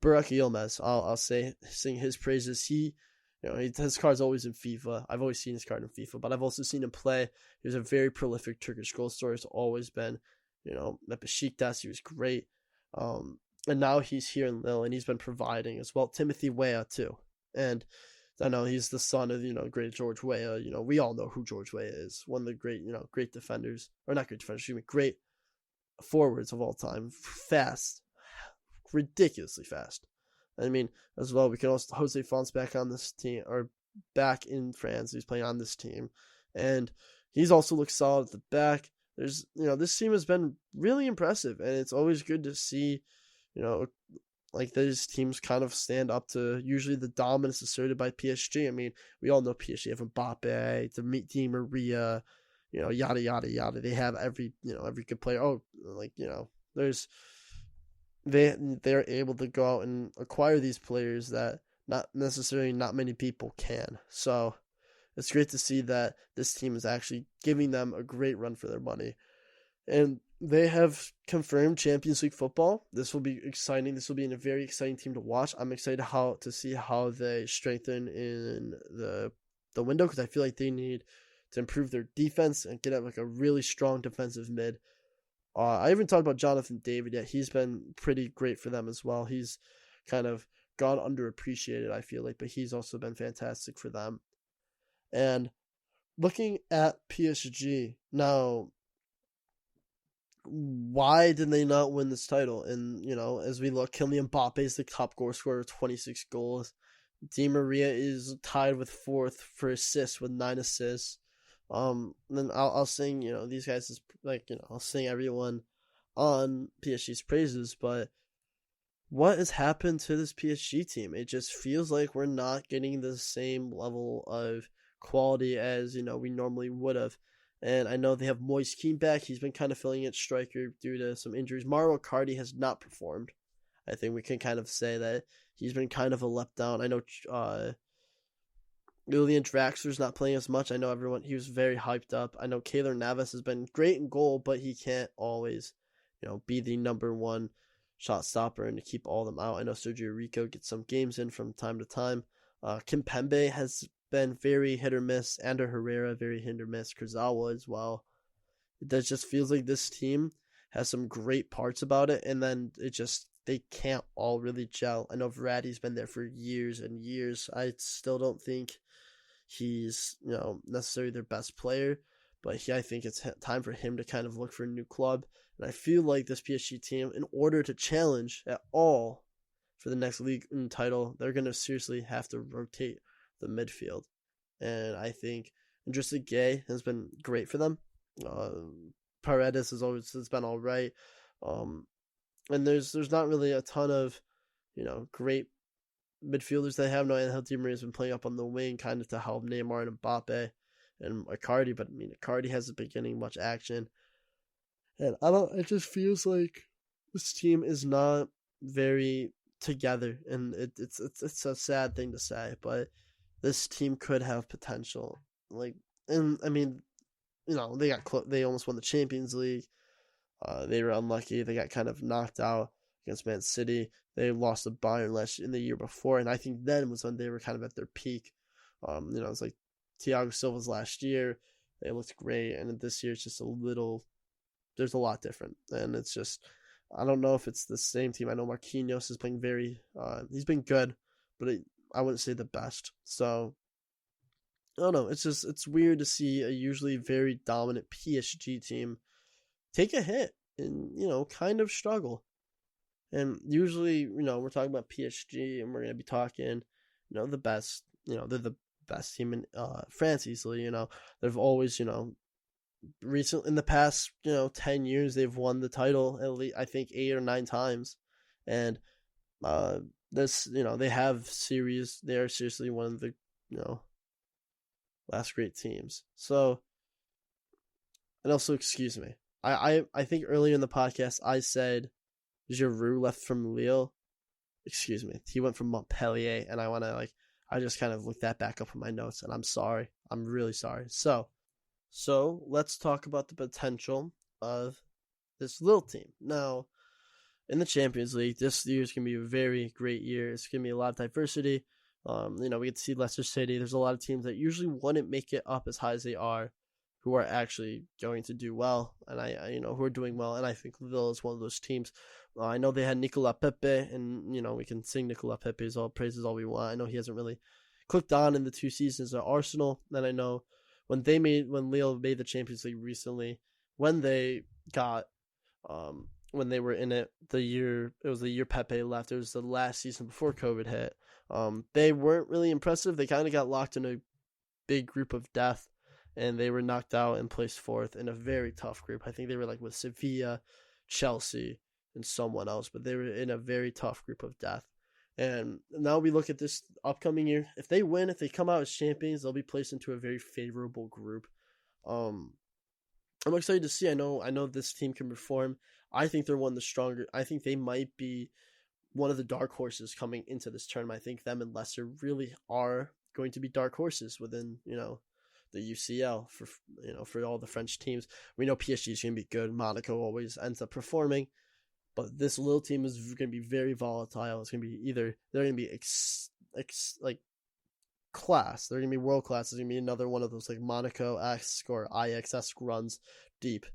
Burak Yilmaz, I'll sing his praises. He His card's always in FIFA. I've always seen his card in FIFA, but I've also seen him play. He was a very prolific Turkish goal scorer. It's always been, at Besiktas, he was great. And now he's here in Lille, and he's been providing as well. Timothy Weah, too. And I know he's the son of, great George Weah. We all know who George Weah is. One of the great defenders. Or not great defenders, great forwards of all time. Fast. Ridiculously fast. I mean, as well, we can also Jose Fon's back on this team, or back in France. He's playing on this team, and he's also looked solid at the back. There's, this team has been really impressive, and it's always good to see, like these teams kind of stand up to usually the dominance asserted by PSG. I mean, we all know PSG have Mbappe, Di Maria, yada yada yada. They have every good player. They're able to go out and acquire these players that not many people can. So it's great to see that this team is actually giving them a great run for their money. And they have confirmed Champions League football. This will be exciting. This will be a very exciting team to watch. I'm excited to see how they strengthen in the window, because I feel like they need to improve their defense and get a really strong defensive mid. I haven't talked about Jonathan David yet. He's been pretty great for them as well. He's kind of gone underappreciated, I feel like, but he's also been fantastic for them. And looking at PSG, now, why did they not win this title? And, as we look, Kylian Mbappe is the top goal scorer with 26 goals. Di Maria is tied with fourth for assists with 9 assists. Then I'll sing, these guys is I'll sing everyone on PSG's praises, but what has happened to this PSG team? It just feels like we're not getting the same level of quality as, we normally would have. And I know they have Moise Kean back. He's been kind of filling in striker due to some injuries. Mauro Icardi has not performed. I think we can kind of say that he's been kind of a letdown. I know, Julian Draxler's not playing as much. I know he was very hyped up. I know Keylor Navas has been great in goal, but he can't always, be the number one shot stopper and to keep all of them out. I know Sergio Rico gets some games in from time to time. Kimpembe has been very hit or miss. Ander Herrera, very hit or miss. Kurzawa as well. It just feels like this team has some great parts about it, and then they can't all really gel. I know Verratti's been there for years and years. I still don't think he's, necessarily their best player, but I think it's time for him to kind of look for a new club. And I feel like this PSG team, in order to challenge at all for the next league title, they're going to seriously have to rotate the midfield. And I think Idrissa Gueye has been great for them. Paredes has been all right. And there's not really a ton of, great midfielders they have. No, Angel Di Maria has been playing up on the wing kind of to help Neymar and Mbappe and Icardi, but Icardi hasn't been getting much action. And it just feels like this team is not very together, and it's a sad thing to say, but this team could have potential. They almost won the Champions League. They were unlucky. They got kind of knocked out against Man City. They lost to Bayern in the year before, and I think then was when they were kind of at their peak. It was like Thiago Silva's last year. They looked great, and this year it's just there's a lot different, and it's just, I don't know if it's the same team. I know Marquinhos is playing he's been good, but I wouldn't say the best. So, I don't know. It's weird to see a usually very dominant PSG team take a hit and, kind of struggle. And usually, we're talking about PSG, and we're going to be talking, the best, they're the best team in France easily. They've always, recently in the past 10 years they've won the title at least, I think, 8 or 9 times. And this, they have series. They are seriously one of the last great teams. So, and also, excuse me, I think earlier in the podcast I said Giroud left from Lille. Excuse me, he went from Montpellier, and I just kind of looked that back up in my notes, and I'm sorry. I'm really sorry. So let's talk about the potential of this Lille team. Now, in the Champions League, this year is going to be a very great year. It's going to be a lot of diversity. We get to see Leicester City. There's a lot of teams that usually wouldn't make it up as high as they are, who are actually going to do well, and who are doing well. And I think Lille is one of those teams. I know they had Nicolas Pepe, and we can sing Nicolas Pepe's all praises all we want. I know he hasn't really clicked on in the 2 seasons at Arsenal, and I know when Lille made the Champions League recently, when they got when they were in it, it was the year Pepe left. It was the last season before COVID hit. They weren't really impressive. They kind of got locked in a big group of death, and they were knocked out and placed 4th in a very tough group. I think they were like with Sevilla, Chelsea, and someone else, but they were in a very tough group of death. And now we look at this upcoming year. If they win, if they come out as champions, they'll be placed into a very favorable group. I'm excited to see. I know this team can perform. I think they're one of the stronger. I think they might be one of the dark horses coming into this tournament. I think them and Leicester really are going to be dark horses within, the UCL for all the French teams. We know PSG is going to be good. Monaco always ends up performing, but this little team is going to be very volatile. It's going to be either they're going to be class. They're going to be world class. It's going to be another one of those like Monaco-esque or Ajax-esque runs deep,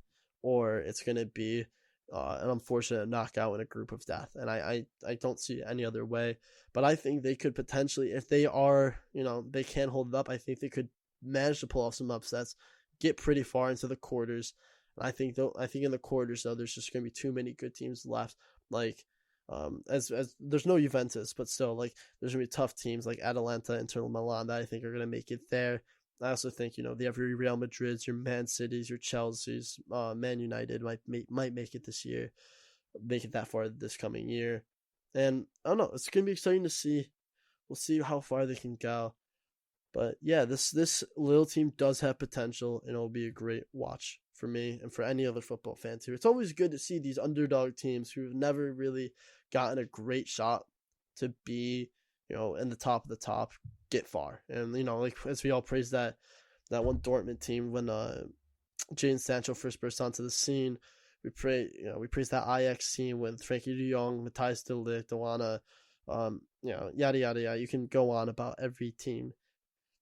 or it's going to be an unfortunate knockout in a group of death. And I don't see any other way. But I think they could potentially, if they are, they can hold it up, I think they could manage to pull off some upsets, get pretty far into the quarters. I think in the quarters though, there's just going to be too many good teams left. Like as there's no Juventus, but still like there's going to be tough teams like Atalanta, Inter Milan that I think are going to make it there. I also think they have your Real Madrids, your Man Cities, your Chelseas, Man United might make it this year, make it that far this coming year, and I don't know. It's gonna be exciting to see. We'll see how far they can go, but yeah, this little team does have potential, and it'll be a great watch for me and for any other football fan too. It's always good to see these underdog teams who've never really gotten a great shot to be, in the top of the top, get far. And like as we all praise that one Dortmund team when Jadon Sancho first burst onto the scene, we praise that Ajax team with Frankie De Jong, Matthijs de Ligt, Dewana, yada yada yada. You can go on about every team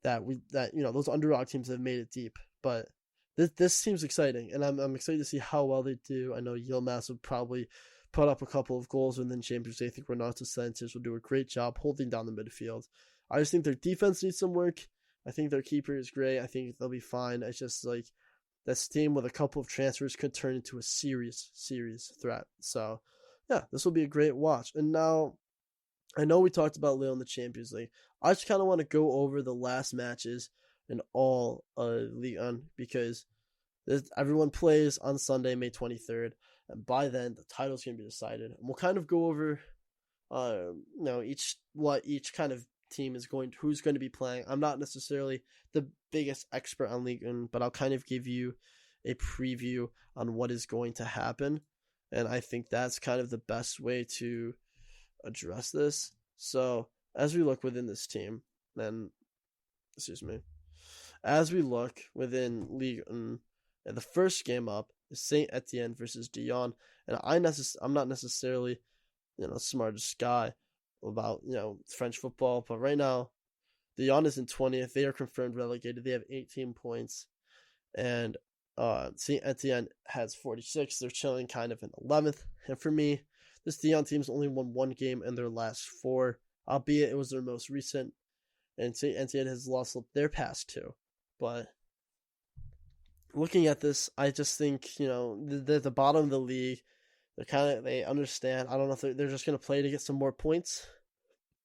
that those underdog teams have made it deep. But this team's exciting, and I'm excited to see how well they do. I know Yilmaz will probably put up a couple of goals within Champions League. I think Renato Sanchez will do a great job holding down the midfield. I just think their defense needs some work. I think their keeper is great. I think they'll be fine. It's just like this team with a couple of transfers could turn into a serious threat. So, yeah, this will be a great watch. And now, I know we talked about Lille in the Champions League. I just kind of want to go over the last matches in all Ligue 1 because everyone plays on Sunday, May 23rd. And by then, the title's going to be decided. And we'll kind of go over, each kind of team is who's going to be playing. I'm not necessarily the biggest expert on Ligue 1, but I'll kind of give you a preview on what is going to happen. And I think that's kind of the best way to address this. So, as we look within this team, as we look within Ligue 1, and the first game up is Saint Etienne versus Dijon, and I'm not necessarily, smartest guy about French football, but right now, Dijon is in 20th. They are confirmed relegated. They have 18 points, and Saint Etienne has 46. They're chilling kind of in 11th. And for me, this Dijon team's only won one game in their last 4, albeit it was their most recent, and Saint Etienne has lost their past 2, but. Looking at this, I just think, they're at the bottom of the league. They understand. I don't know if they're just going to play to get some more points.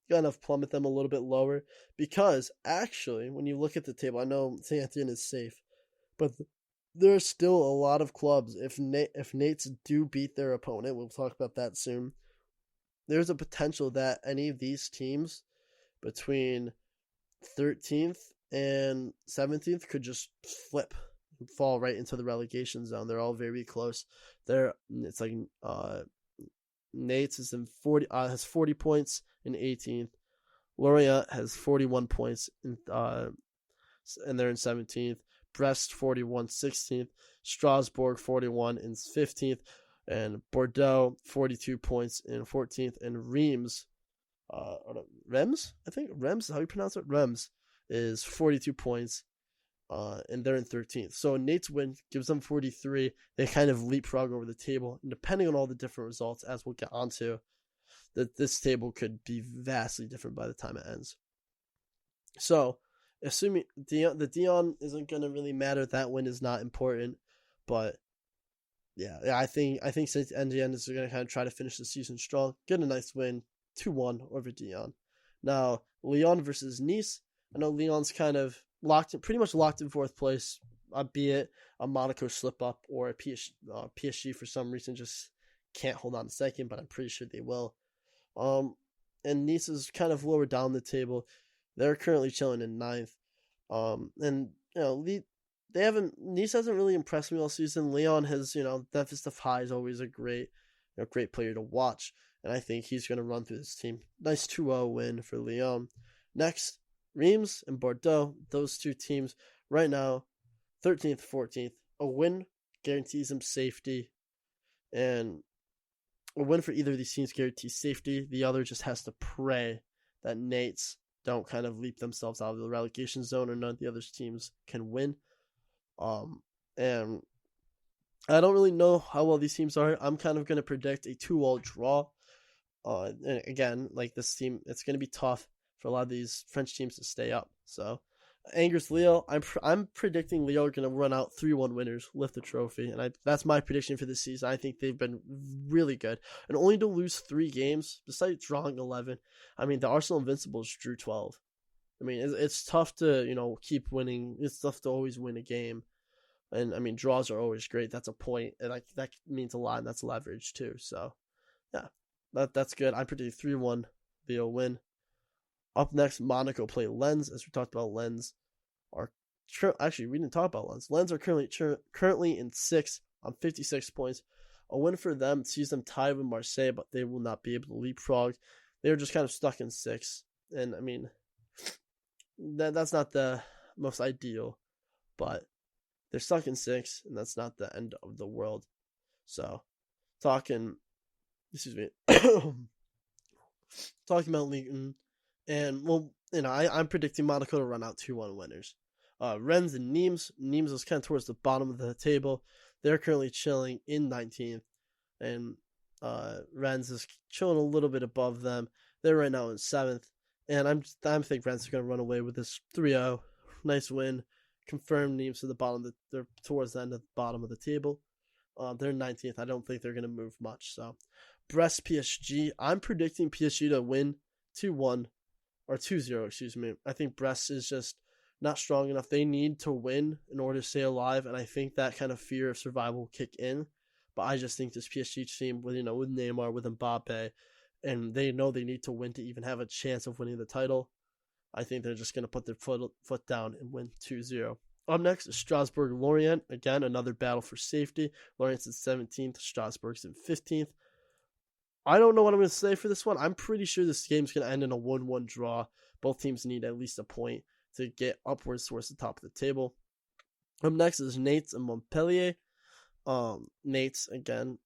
Kind of plummet them a little bit lower. Because, actually, when you look at the table, I know Saint Etienne is safe. But there's still a lot of clubs. If Nates do beat their opponent, we'll talk about that soon. There's a potential that any of these teams between 13th and 17th could just flip. Fall right into the relegation zone. They're all very close. It's like Nates is in 40 has 40 points in 18th. Lorient has 41 points and they're in 17th. Brest 41 16th. Strasbourg 41 in 15th, and Bordeaux 42 points in 14th, and Reims Rems, I think. Rems, how you pronounce it? Rems is 42 points, and they're in 13th. So Nate's win gives them 43. They kind of leapfrog over the table. And depending on all the different results, as we'll get onto, that this table could be vastly different by the time it ends. So, assuming the Dion isn't going to really matter, that win is not important. But yeah, I think Saint Etienne is going to kind of try to finish the season strong, get a nice win, 2-1 over Dion. Now, Lyon versus Nice. I know Lyon's kind of pretty much locked in 4th place, albeit a Monaco slip up or a PSG for some reason just can't hold on to 2nd, but I'm pretty sure they will. And Nice is kind of lower down the table. They're currently chilling in 9th. And Nice hasn't really impressed me all season. Lyon has, Memphis Depay is always a great player to watch, and I think he's going to run through this team. Nice 2-0 win for Lyon. Next, Reims and Bordeaux. Those two teams right now, 13th, 14th. A win guarantees them safety, and a win for either of these teams guarantees safety. The other just has to pray that Nates don't kind of leap themselves out of the relegation zone, or none of the other teams can win. And I don't really know how well these teams are. I'm kind of going to predict a 2-2 draw. And again, like this team, it's going to be tough for a lot of these French teams to stay up. So, Angers Lille, I'm predicting Lille are going to run out 3-1 winners, lift the trophy, and that's my prediction for this season. I think they've been really good, and only to lose 3 games, besides drawing 11. I mean, the Arsenal Invincibles drew 12. I mean, it's tough to keep winning. It's tough to always win a game, and I mean, draws are always great. That's a point, and that means a lot, and that's leverage too. So, yeah, that's good. I predict 3-1 Lille win. Up next, Monaco play Lens. As we talked about, Lens actually, we didn't talk about Lens. Lens are currently in 6th on 56 points. A win for them sees them tied with Marseille, but they will not be able to leapfrog. They're just kind of stuck in 6th, and I mean, that's not the most ideal, but they're stuck in 6th, and that's not the end of the world. So, talking about Ligue 1. And, I'm predicting Monaco to run out 2-1 winners. Rennes and Nimes. Nimes is kind of towards the bottom of the table. They're currently chilling in 19th. And Rennes is chilling a little bit above them. They're right now in 7th. And I think Rennes is going to run away with this 3-0. Nice win. Confirmed Nimes to the bottom. They're towards the end of the bottom of the table. They're 19th. I don't think they're going to move much. So, Brest PSG. I'm predicting PSG to win 2-1. Or 2-0, excuse me. I think Brest is just not strong enough. They need to win in order to stay alive, and I think that kind of fear of survival will kick in. But I just think this PSG team, with Neymar, with Mbappe, and they know they need to win to even have a chance of winning the title. I think they're just going to put their foot down and win 2-0. Up next is Strasbourg-Lorient. Again, another battle for safety. Lorient's in 17th. Strasbourg's in 15th. I don't know what I'm going to say for this one. I'm pretty sure this game's going to end in a 1-1 draw. Both teams need at least a point to get upwards towards the top of the table. Up next is Nantes and Montpellier. Nantes, again,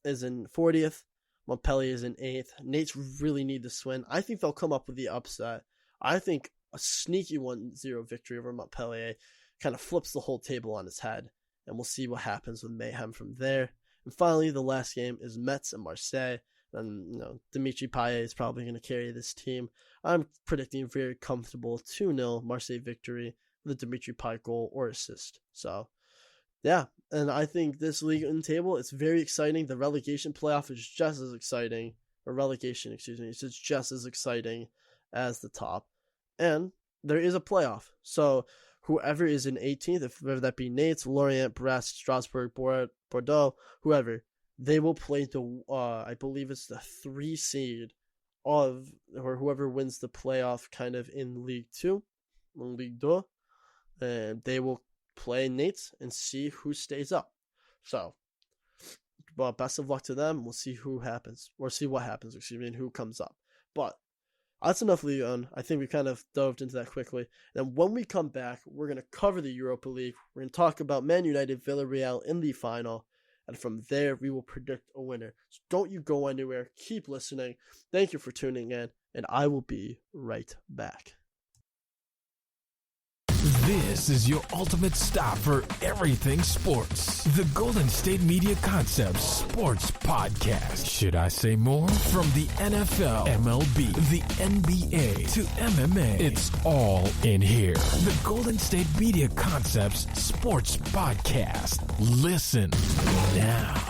is in 40th. Montpellier is in 8th. Nantes really need this win. I think they'll come up with the upset. I think a sneaky 1-0 victory over Montpellier kind of flips the whole table on its head. And we'll see what happens with mayhem from there. And finally, the last game is Metz and Marseille. And, Dimitri Payet is probably going to carry this team. I'm predicting a very comfortable 2-0 Marseille victory with a Dimitri Payet goal or assist. So, yeah. And I think this Ligue 1 table, it's very exciting. The relegation playoff is just as exciting. Or relegation, excuse me. It's just as exciting as the top. And there is a playoff. So, whoever is in 18th, whether that be Nantes, Lorient, Brest, Strasbourg, Bordeaux, whoever, they will play the, I believe it's the 3 seed of, or whoever wins the playoff kind of in Ligue 2, in Ligue 2, and they will play Nantes and see who stays up. So, well, best of luck to them. We'll see what happens, and who comes up. But that's enough Ligue 1. I think we kind of dove into that quickly. And when we come back, we're going to cover the Europa League. We're going to talk about Man United, Villarreal in the final. and from there we will predict a winner. So don't you go anywhere. Keep listening. Thank you for tuning in, and I will be right back. This is your ultimate stop for everything sports. The Golden State Media Concepts Sports Podcast. Should I say more? From the NFL, MLB, the NBA to MMA, it's all in here. The Golden State Media Concepts Sports Podcast. Listen now.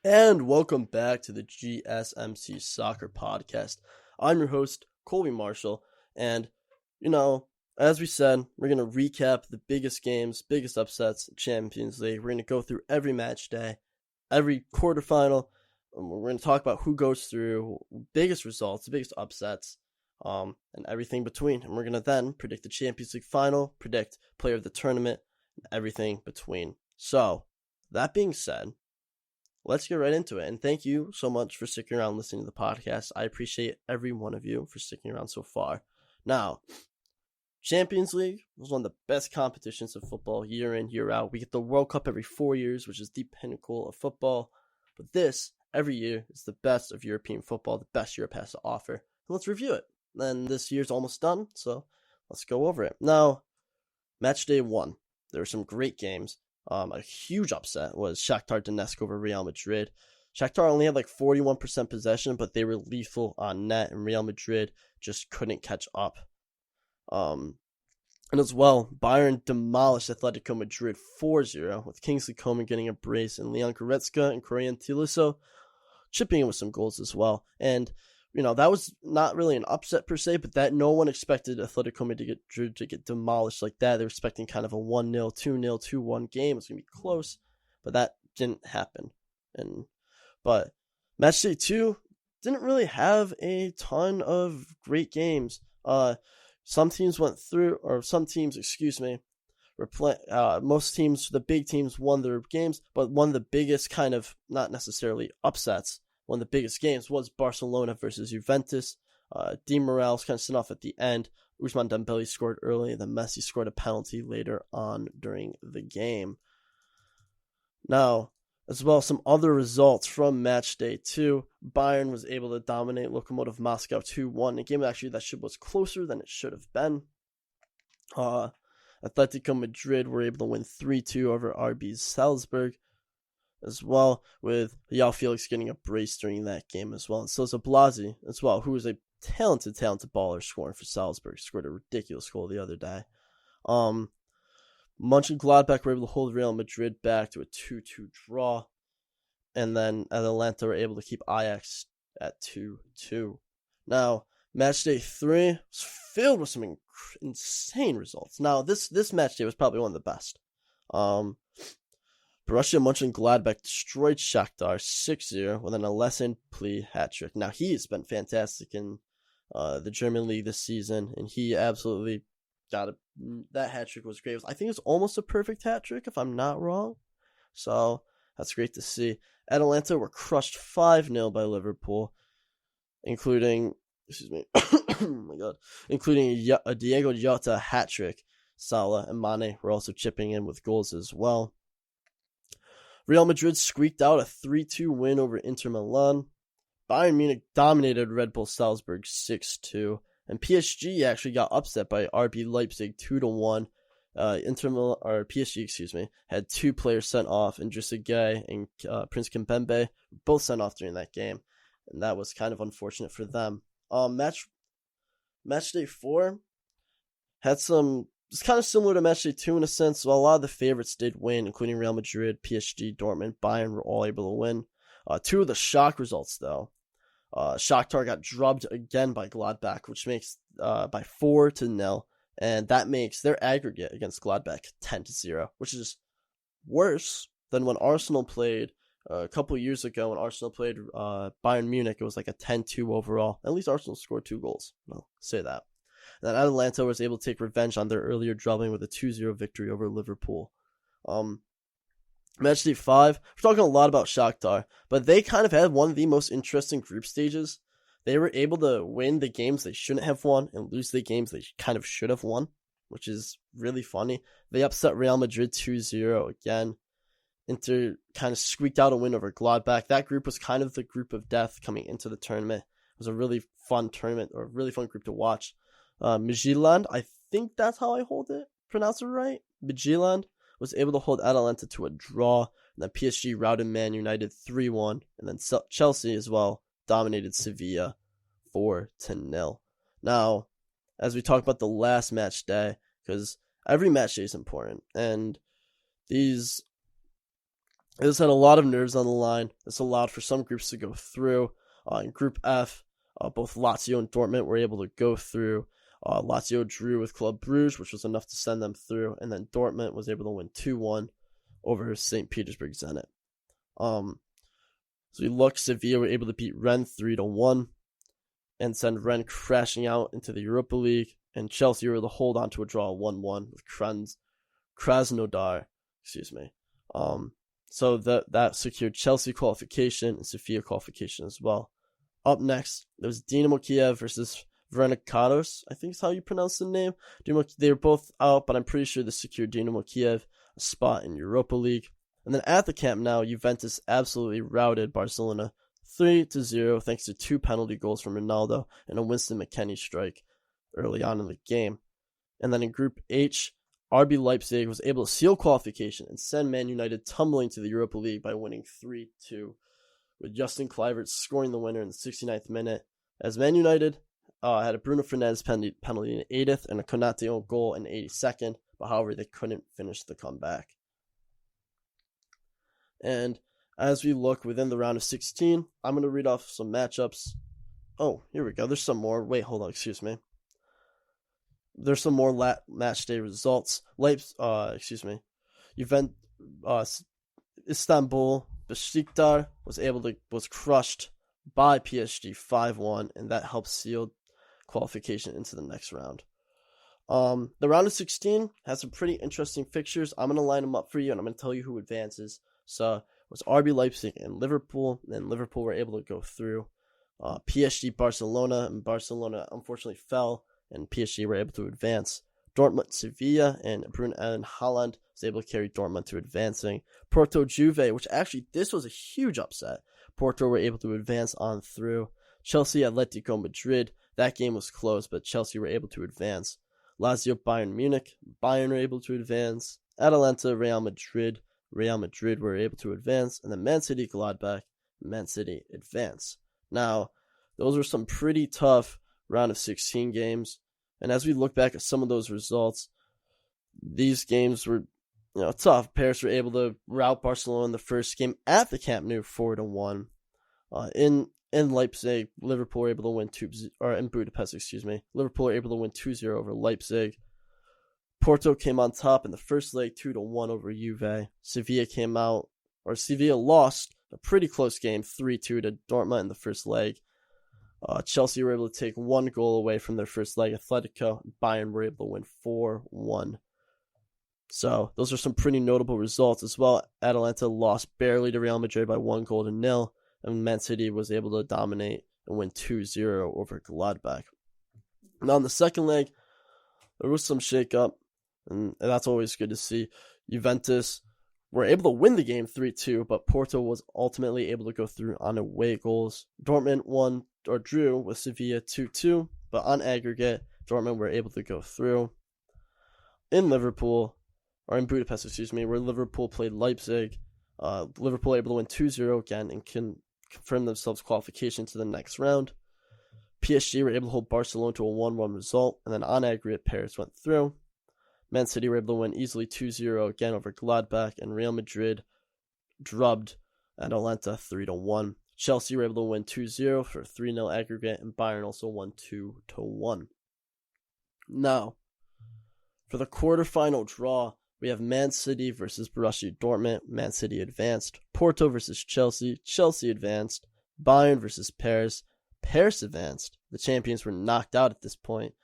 And welcome back to the GSMC Soccer Podcast. I'm your host, Colby Marshall, and, as we said, we're going to recap the biggest games, biggest upsets, Champions League. We're going to go through every match day, every quarterfinal, and we're going to talk about who goes through, biggest results, biggest upsets, and everything between. And we're going to then predict the Champions League final, predict player of the tournament, and everything between. So, that being said, let's get right into it. And thank you so much for sticking around listening to the podcast. I appreciate every one of you for sticking around so far. Now, Champions League was one of the best competitions of football year in, year out. We get the World Cup every 4 years, which is the pinnacle of football. But this, every year, is the best of European football, the best Europe has to offer. And let's review it. Then this year's almost done, so let's go over it. Now, match day 1. There were some great games. A huge upset was Shakhtar Donetsk over Real Madrid. Shakhtar only had like 41% possession, but they were lethal on net, and Real Madrid just couldn't catch up. And as well, Bayern demolished Atletico Madrid 4-0, with Kingsley Coman getting a brace, and Leon Goretzka and Korean Tolisso chipping in with some goals as well. And that was not really an upset per se, but that no one expected Atletico Madrid to get demolished like that. They were expecting kind of a 1-0, 2-0, 2-1 game. It's going to be close, but that didn't happen. But match day 2 didn't really have a ton of great games. Most teams, the big teams won their games, but one of the biggest kind of, not necessarily upsets, one of the biggest games was Barcelona versus Juventus. Di Morales kind of sent off at the end. Ousmane Dembele scored early, and then Messi scored a penalty later on during the game. Now, as well, some other results from match day 2. Bayern was able to dominate Lokomotiv Moscow 2-1. A game actually that was closer than it should have been. Atletico Madrid were able to win 3-2 over RB Salzburg, as well, with João Felix getting a brace during that game as well. And Sosa Blasi as well, who was a talented baller scoring for Salzburg, scored a ridiculous goal the other day. Mönchengladbach were able to hold Real Madrid back to a 2-2 draw, and then Atalanta were able to keep Ajax at 2-2. Now, match day 3 was filled with some insane results. Now, this match day was probably one of the best. Borussia Mönchengladbach destroyed Shakhtar 6-0 with an Alessandro Plea hat-trick. Now, he has been fantastic in the German league this season, and he absolutely got that hat-trick was great. I think it was almost a perfect hat-trick, if I'm not wrong. So, that's great to see. Atalanta were crushed 5-0 by Liverpool, including a Diego Jota hat-trick. Salah and Mane were also chipping in with goals as well. Real Madrid squeaked out a 3-2 win over Inter Milan. Bayern Munich dominated Red Bull Salzburg 6-2. And PSG actually got upset by RB Leipzig 2-1. PSG, had 2 players sent off, Idrissa Gueye and Prince Kimpembe, both sent off during that game. And that was kind of unfortunate for them. Match day 4 had some... It's kind of similar to match day 2 in a sense. So a lot of the favorites did win, including Real Madrid, PSG, Dortmund, Bayern were all able to win. 2 of the shock results, though. Shakhtar got drubbed again by Gladbach, which makes by 4-0. and that makes their aggregate against Gladbach 10-0, which is worse than when Arsenal played a couple years ago. When Arsenal played Bayern Munich, it was like a 10-2 overall. At least Arsenal scored 2 goals. I'll say that. And then Atalanta was able to take revenge on their earlier drubbing with a 2-0 victory over Liverpool. Match day 5, we're talking a lot about Shakhtar, but they kind of had one of the most interesting group stages. They were able to win the games they shouldn't have won and lose the games they kind of should have won, which is really funny. They upset Real Madrid 2-0 again. Inter kind of squeaked out a win over Gladbach. That group was kind of the group of death coming into the tournament. It was a really fun tournament, or a really fun group to watch. Midtjylland, I think that's how I pronounce it right. Midtjylland was able to hold Atalanta to a draw, and then PSG routed Man United 3-1, and then Chelsea as well dominated Sevilla 4-0. Now, as we talk about the last match day, because every match day is important, and this had a lot of nerves on the line. This allowed for some groups to go through. In Group F, both Lazio and Dortmund were able to go through. Lazio drew with Club Brugge, which was enough to send them through, and then Dortmund was able to win 2-1 over St. Petersburg Zenit. So we look, Sevilla were able to beat Rennes 3-1 and send Rennes crashing out into the Europa League, and Chelsea were able to hold on to a draw 1-1 with Krasnodar. So that secured Chelsea qualification and Sevilla qualification as well. Up next, there was Dynamo Kiev versus Veronicaros, I think is how you pronounce the name. They were both out, but I'm pretty sure this secured Dynamo Kiev a spot in Europa League. And then at the Camp Nou, Juventus absolutely routed Barcelona 3-0 thanks to 2 penalty goals from Ronaldo and a Winston McKennie strike early on in the game. And then in Group H, RB Leipzig was able to seal qualification and send Man United tumbling to the Europa League by winning 3-2, with Justin Kluivert scoring the winner in the 69th minute, as Man United had a Bruno Fernandes penalty in the 80th and a Konate own goal in the 82nd, but however, they couldn't finish the comeback. And as we look within the round of 16, I'm going to read off some matchups. Oh, here we go. There's some more. Wait, hold on. Excuse me. There's some more match day results. Istanbul Besiktas was crushed by PSG 5-1, and that helped seal qualification into the next round. The round of 16 has some pretty interesting fixtures. I'm going to line them up for you, and I'm going to tell you who advances. So it was RB Leipzig and Liverpool, and Liverpool were able to go through. PSG Barcelona, and Barcelona unfortunately fell, and PSG were able to advance. Dortmund Sevilla, and Bruno and Haaland was able to carry Dortmund to advancing. Porto Juve, which actually this was a huge upset. Porto were able to advance on through. Chelsea Atletico Madrid, that game was close, but Chelsea were able to advance. Lazio Bayern Munich, Bayern were able to advance. Atalanta Real Madrid were able to advance. And then Man City Gladbach, Man City advance. Now, those were some pretty tough round of 16 games. And as we look back at some of those results, these games were tough. Paris were able to rout Barcelona in the first game at the Camp Nou 4-1. In Leipzig, Liverpool were able to win in Budapest, Liverpool were able to win 2-0 over Leipzig. Porto came on top in the first leg 2-1 over Juve. Sevilla lost a pretty close game 3-2 to Dortmund in the first leg. Chelsea were able to take 1 goal away from their first leg. Atletico and Bayern were able to win 4-1. So those are some pretty notable results as well. Atalanta lost barely to Real Madrid by 1-0, and Man City was able to dominate and win 2-0 over Gladbach. Now in the second leg, there was some shake-up, and that's always good to see. Juventus were able to win the game 3-2, but Porto was ultimately able to go through on away goals. Dortmund drew with Sevilla 2-2, but on aggregate, Dortmund were able to go through. In Budapest, where Liverpool played Leipzig, Liverpool were able to win 2-0 again and can confirm themselves qualification to the next round. PSG were able to hold Barcelona to a 1-1 result, and then on aggregate, Paris went through. Man City were able to win easily 2-0 again over Gladbach, and Real Madrid drubbed Atalanta 3-1. Chelsea were able to win 2-0 for a 3-0 aggregate, and Bayern also won 2-1. Now, For the quarterfinal draw, we have Man City versus Borussia Dortmund. Man City advanced. Porto versus Chelsea. Chelsea advanced. Bayern versus Paris. Paris advanced. The champions were knocked out at this point.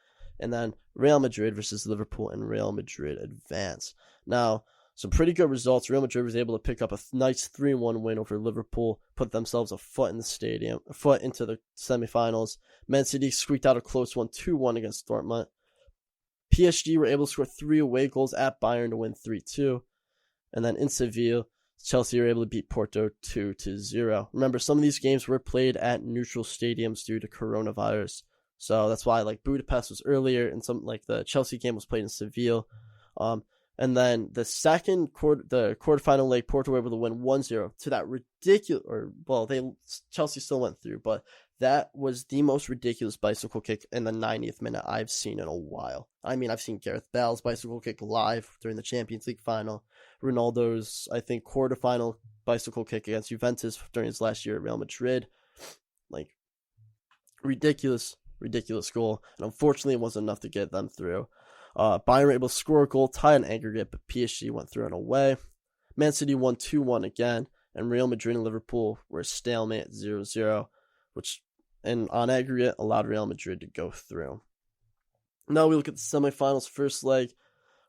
And then Real Madrid versus Liverpool, and Real Madrid advanced. Now, some pretty good results. Real Madrid was able to pick up a nice 3-1 win over Liverpool, put themselves a foot into the semifinals. Man City squeaked out a close one, 2-1 against Dortmund. PSG were able to score 3 away goals at Bayern to win 3-2. And then in Seville, Chelsea were able to beat Porto 2-0. Remember, some of these games were played at neutral stadiums due to coronavirus. So that's why Budapest was earlier, and the Chelsea game was played in Seville. And then the quarterfinal leg, Porto were able to win 1-0 to that ridiculous, Chelsea still went through, but that was the most ridiculous bicycle kick in the 90th minute I've seen in a while. I mean, I've seen Gareth Bale's bicycle kick live during the Champions League final. Ronaldo's, I think, quarterfinal bicycle kick against Juventus during his last year at Real Madrid. Ridiculous goal. And unfortunately, it wasn't enough to get them through. Bayern were able to score a goal, tie an aggregate, but PSG went through and away. Man City won 2-1 again, and Real Madrid and Liverpool were a stalemate at 0-0, which, and on aggregate, allowed Real Madrid to go through. Now we look at the semifinals. First leg,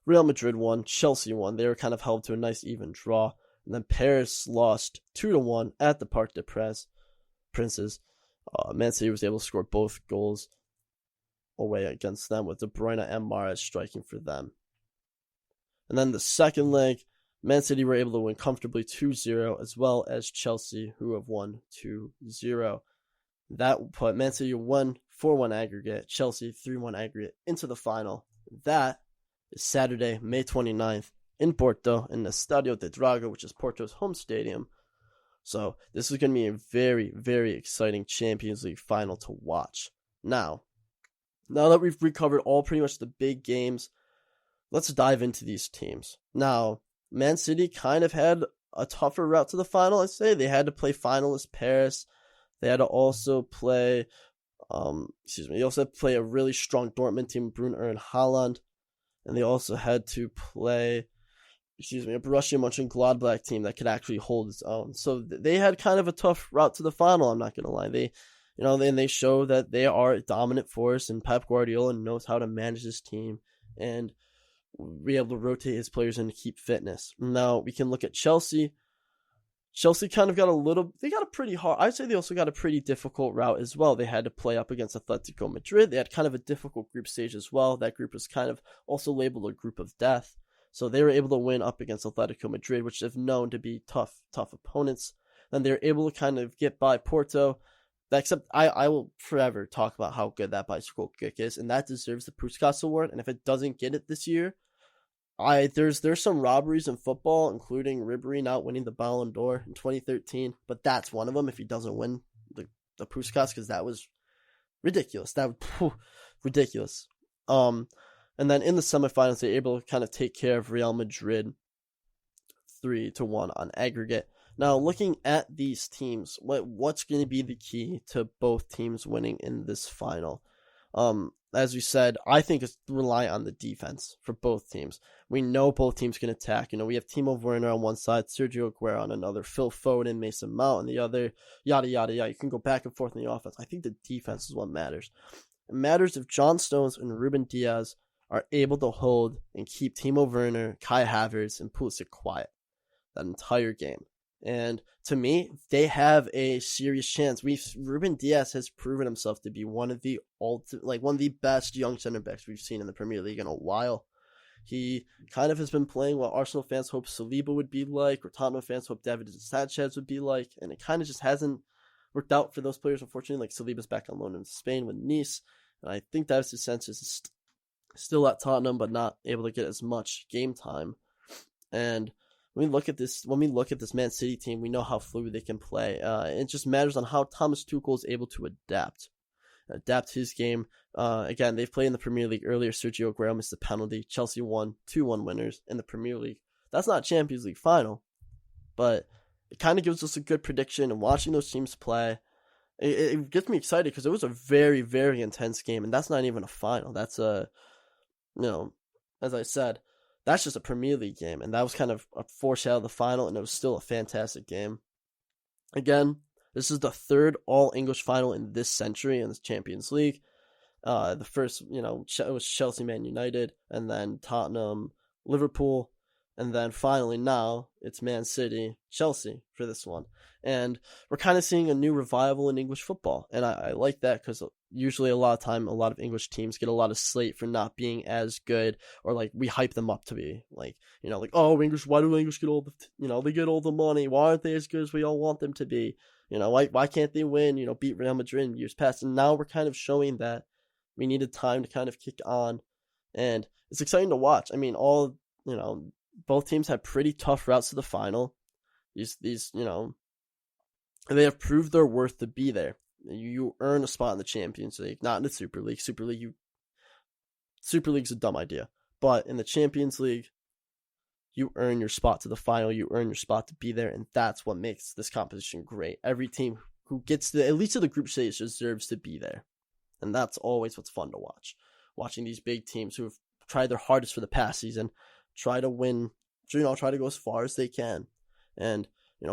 Real Madrid won, Chelsea won. They were kind of held to a nice even draw. And then Paris lost 2-1 at the Parc des Princes. Man City was able to score both goals away against them, with De Bruyne and Mahrez striking for them. And then the second leg, Man City were able to win comfortably 2-0, as well as Chelsea, who have won 2-0. That put Man City 4-1 aggregate, Chelsea 3-1 aggregate into the final. That is Saturday, May 29th, in Porto, in the Estadio de Dragão, which is Porto's home stadium. So this is going to be a very, very exciting Champions League final to watch. Now that we've recovered all pretty much the big games, let's dive into these teams. Now, Man City kind of had a tougher route to the final, I'd say. They had to play finalist Paris. They had to also play, they also had to play a really strong Dortmund team, Brunner and Haaland. And they also had to play, a Borussia Mönchengladbach team that could actually hold its own. So they had kind of a tough route to the final, I'm not going to lie. They show that they are a dominant force, and Pep Guardiola knows how to manage his team and be able to rotate his players and keep fitness. Now, we can look at Chelsea. Chelsea kind of I'd say they also got a pretty difficult route as well. They had to play up against Atletico Madrid. They had kind of a difficult group stage as well. That group was kind of also labeled a group of death. So they were able to win up against Atletico Madrid, which is known to be tough opponents. Then they were able to kind of get by Porto. Except I will forever talk about how good that bicycle kick is, and that deserves the Puskas Award. And if it doesn't get it this year, there's some robberies in football, including Ribéry not winning the Ballon d'Or in 2013, but that's one of them if he doesn't win the Puskas, because that was ridiculous. Ridiculous. And then in the semifinals, they're able to kind of take care of Real Madrid 3-1 on aggregate. Now, looking at these teams, what's going to be the key to both teams winning in this final? As we said, I think it's rely on the defense for both teams. We know both teams can attack. We have Timo Werner on one side, Sergio Aguero on another, Phil Foden, Mason Mount on the other, yada, yada, yada. You can go back and forth in the offense. I think the defense is what matters. It matters if John Stones and Ruben Diaz are able to hold and keep Timo Werner, Kai Havertz, and Pulisic quiet that entire game. And to me, they have a serious chance. Ruben Diaz has proven himself to be one of the best young center backs we've seen in the Premier League in a while. He kind of has been playing what Arsenal fans hope Saliba would be like, or Tottenham fans hope David Sanchez would be like, and it kind of just hasn't worked out for those players, unfortunately. Saliba's back on loan in Spain with Nice, and I think David Sanchez is still at Tottenham, but not able to get as much game time. And when we look at this Man City team, we know how fluid they can play. It just matters on how Thomas Tuchel is able to adapt his game. Again, they've played in the Premier League earlier. Sergio Aguero missed a penalty. Chelsea won 2-1 winners in the Premier League. That's not a Champions League final, but it kind of gives us a good prediction. And watching those teams play, it gets me excited because it was a very, very intense game, and that's not even a final. That's as I said, that's just a Premier League game, and that was kind of a foreshadow of the final, and it was still a fantastic game. Again, this is the third all-English final in this century in the Champions League. The first, it was Chelsea, Man United, and then Tottenham, Liverpool, and then finally now it's Man City, Chelsea for this one. And we're kind of seeing a new revival in English football, and I like that because usually a lot of English teams get a lot of slate for not being as good, or like we hype them up to be like, oh, English, why do English get all the, they get all the money? Why aren't they as good as we all want them to be? Why can't they win, beat Real Madrid in years past? And now we're kind of showing that we needed time to kind of kick on, and it's exciting to watch. I mean, both teams have pretty tough routes to the final. These, they have proved their worth to be there. You earn a spot in the Champions League, not in the Super League. Super League's a dumb idea. But in the Champions League, you earn your spot to the final. You earn your spot to be there, and that's what makes this competition great. Every team who gets at least to the group stage deserves to be there. And that's always what's fun to watch. Watching these big teams who have tried their hardest for the past season try to win, try to go as far as they can. And,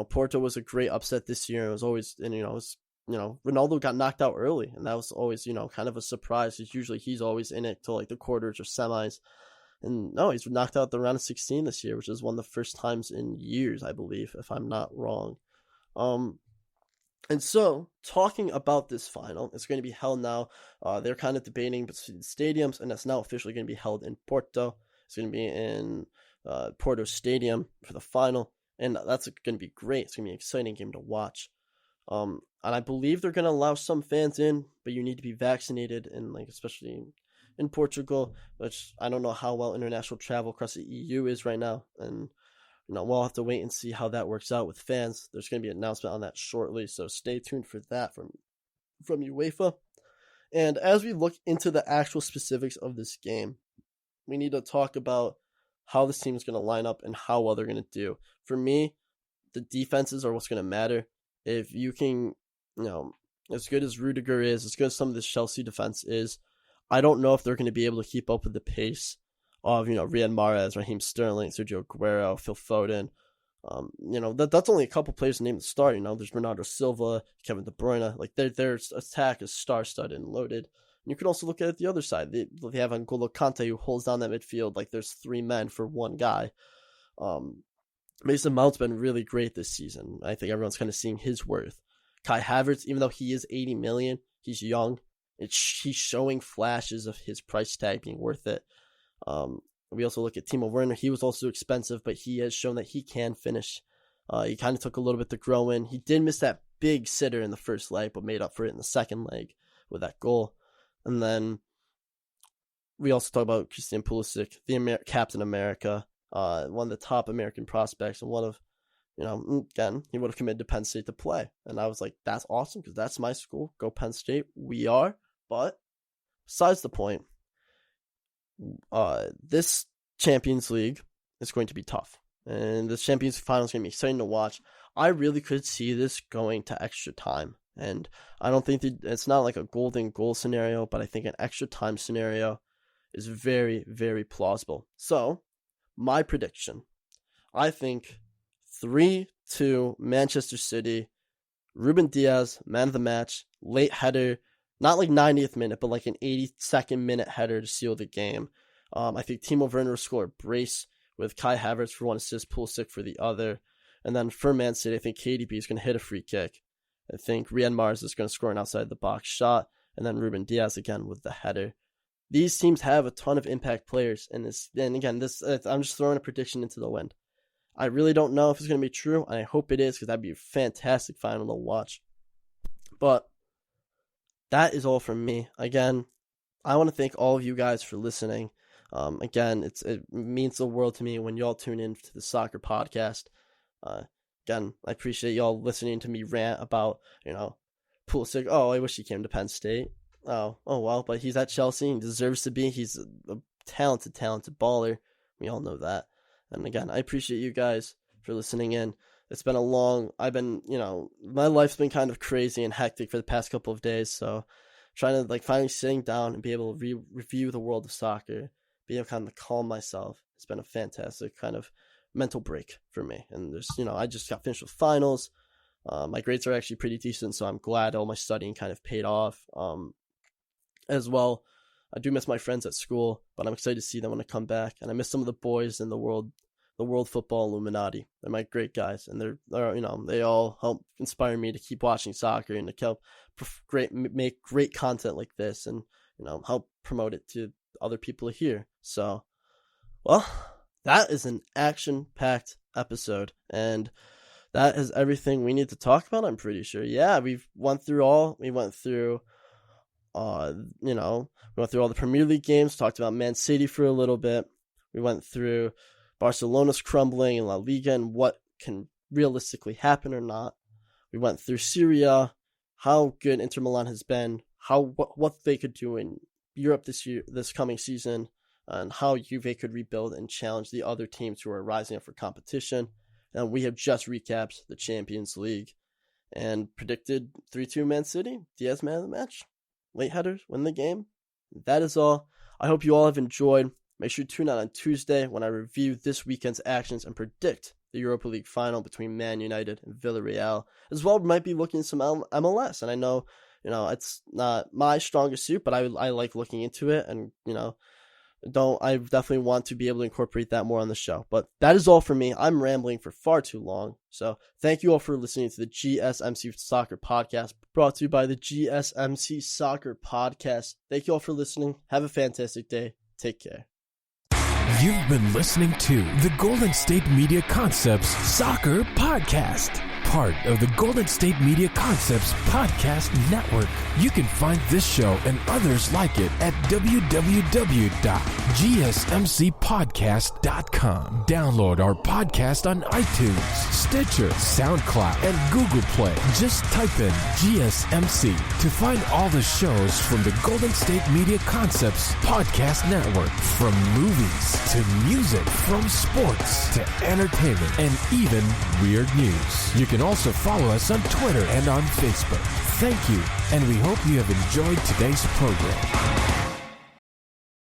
Porto was a great upset this year. It was always, Ronaldo got knocked out early, and that was always, kind of a surprise, because usually he's always in it till like the quarters or semis. And no, he's knocked out the round of 16 this year, which is one of the first times in years, I believe, if I'm not wrong. And so, talking about this final, it's going to be held now. They're kind of debating between stadiums, and it's now officially going to be held in Porto. It's going to be in Porto Stadium for the final, and that's going to be great. It's going to be an exciting game to watch. And I believe they're going to allow some fans in, but you need to be vaccinated, and especially in Portugal, which I don't know how well international travel across the EU is right now, and we'll have to wait and see how that works out with fans. There's going to be an announcement on that shortly, so stay tuned for that from UEFA. And as we look into the actual specifics of this game, we need to talk about how this team is going to line up and how well they're going to do. For me, the defenses are what's going to matter. If you can, as good as Rudiger is, as good as some of this Chelsea defense is, I don't know if they're going to be able to keep up with the pace of, Riyad Mahrez, Raheem Sterling, Sergio Aguero, Phil Foden. That's only a couple players to name the start. There's Bernardo Silva, Kevin De Bruyne. Like their attack is star-studded and loaded. And you can also look at it the other side. They have N'Golo Kante, who holds down that midfield like there's three men for one guy. Mason Mount's been really great this season. I think everyone's kind of seeing his worth. Kai Havertz, even though he is $80 million, he's young. He's showing flashes of his price tag being worth it. We also look at Timo Werner. He was also expensive, but he has shown that he can finish. He kind of took a little bit to grow in. He did miss that big sitter in the first leg, but made up for it in the second leg with that goal. And then we also talk about Christian Pulisic, the Captain America, one of the top American prospects, and one of, again, he would have committed to Penn State to play. And I was like, that's awesome, because that's my school. Go Penn State. We are. But besides the point, this Champions League is going to be tough. And the Champions final is going to be exciting to watch. I really could see this going to extra time. And I don't think it's not like a golden goal scenario, but I think an extra time scenario is very, very plausible. So, my prediction, I think 3-2 Manchester City, Ruben Diaz, man of the match, late header, not like 90th minute, but like an 82nd minute header to seal the game. I think Timo Werner will score a brace with Kai Havertz for one assist, Pulisic for the other. And then for Man City, I think KDB is going to hit a free kick. I think Riyad Mahrez is going to score an outside-the-box shot, and then Ruben Diaz again with the header. These teams have a ton of impact players, and again, I'm just throwing a prediction into the wind. I really don't know if it's going to be true, and I hope it is, because that'd be a fantastic final to watch. But that is all from me. Again, I want to thank all of you guys for listening. Again, it means the world to me when y'all tune in to the soccer podcast. Again, I appreciate y'all listening to me rant about, Pulisic. Oh, I wish he came to Penn State. Oh well, but he's at Chelsea and deserves to be. He's a talented baller. We all know that. And again, I appreciate you guys for listening in. It's been my life's been kind of crazy and hectic for the past couple of days. So trying to finally sitting down and be able to review the world of soccer, being able to kind of calm myself has been a fantastic kind of mental break for me. And there's, I just got finished with finals. My grades are actually pretty decent, so I'm glad all my studying kind of paid off. As well, I do miss my friends at school, but I'm excited to see them when I come back. And I miss some of the boys in the world football Illuminati. They're my great guys, and they're they all help inspire me to keep watching soccer and to help make great content like this, and help promote it to other people here. So, well, that is an action-packed episode, and that is everything we need to talk about, I'm pretty sure. Yeah, we went through all the Premier League games, talked about Man City for a little bit. We went through Barcelona's crumbling in La Liga and what can realistically happen or not. We went through Syria, how good Inter Milan has been, what they could do in Europe this coming season, and how Juve could rebuild and challenge the other teams who are rising up for competition. And we have just recapped the Champions League and predicted 3-2 Man City. Diaz man of the match. Late headers win the game. That is all. I hope you all have enjoyed. Make sure to tune out on Tuesday when I review this weekend's actions and predict the Europa League final between Man United and Villarreal. As well, we might be looking at some MLS. And I know, it's not my strongest suit, but I like looking into it. And, I definitely want to be able to incorporate that more on the show. But that is all for me. I'm rambling for far too long. So thank you all for listening to the GSMC Soccer Podcast, brought to you by the GSMC Soccer Podcast. Thank you all for listening. Have a fantastic day. Take care. You've been listening to the Golden State Media Concepts Soccer Podcast, part of the Golden State Media Concepts Podcast Network. You can find this show and others like it at www.gsmcpodcast.com. Download our podcast on iTunes, Stitcher, SoundCloud, and Google Play. Just type in GSMC to find all the shows from the Golden State Media Concepts Podcast Network, from movies to music, from sports to entertainment, and even weird news. You can also follow us on Twitter and on Facebook. Thank you, and we hope you have enjoyed today's program.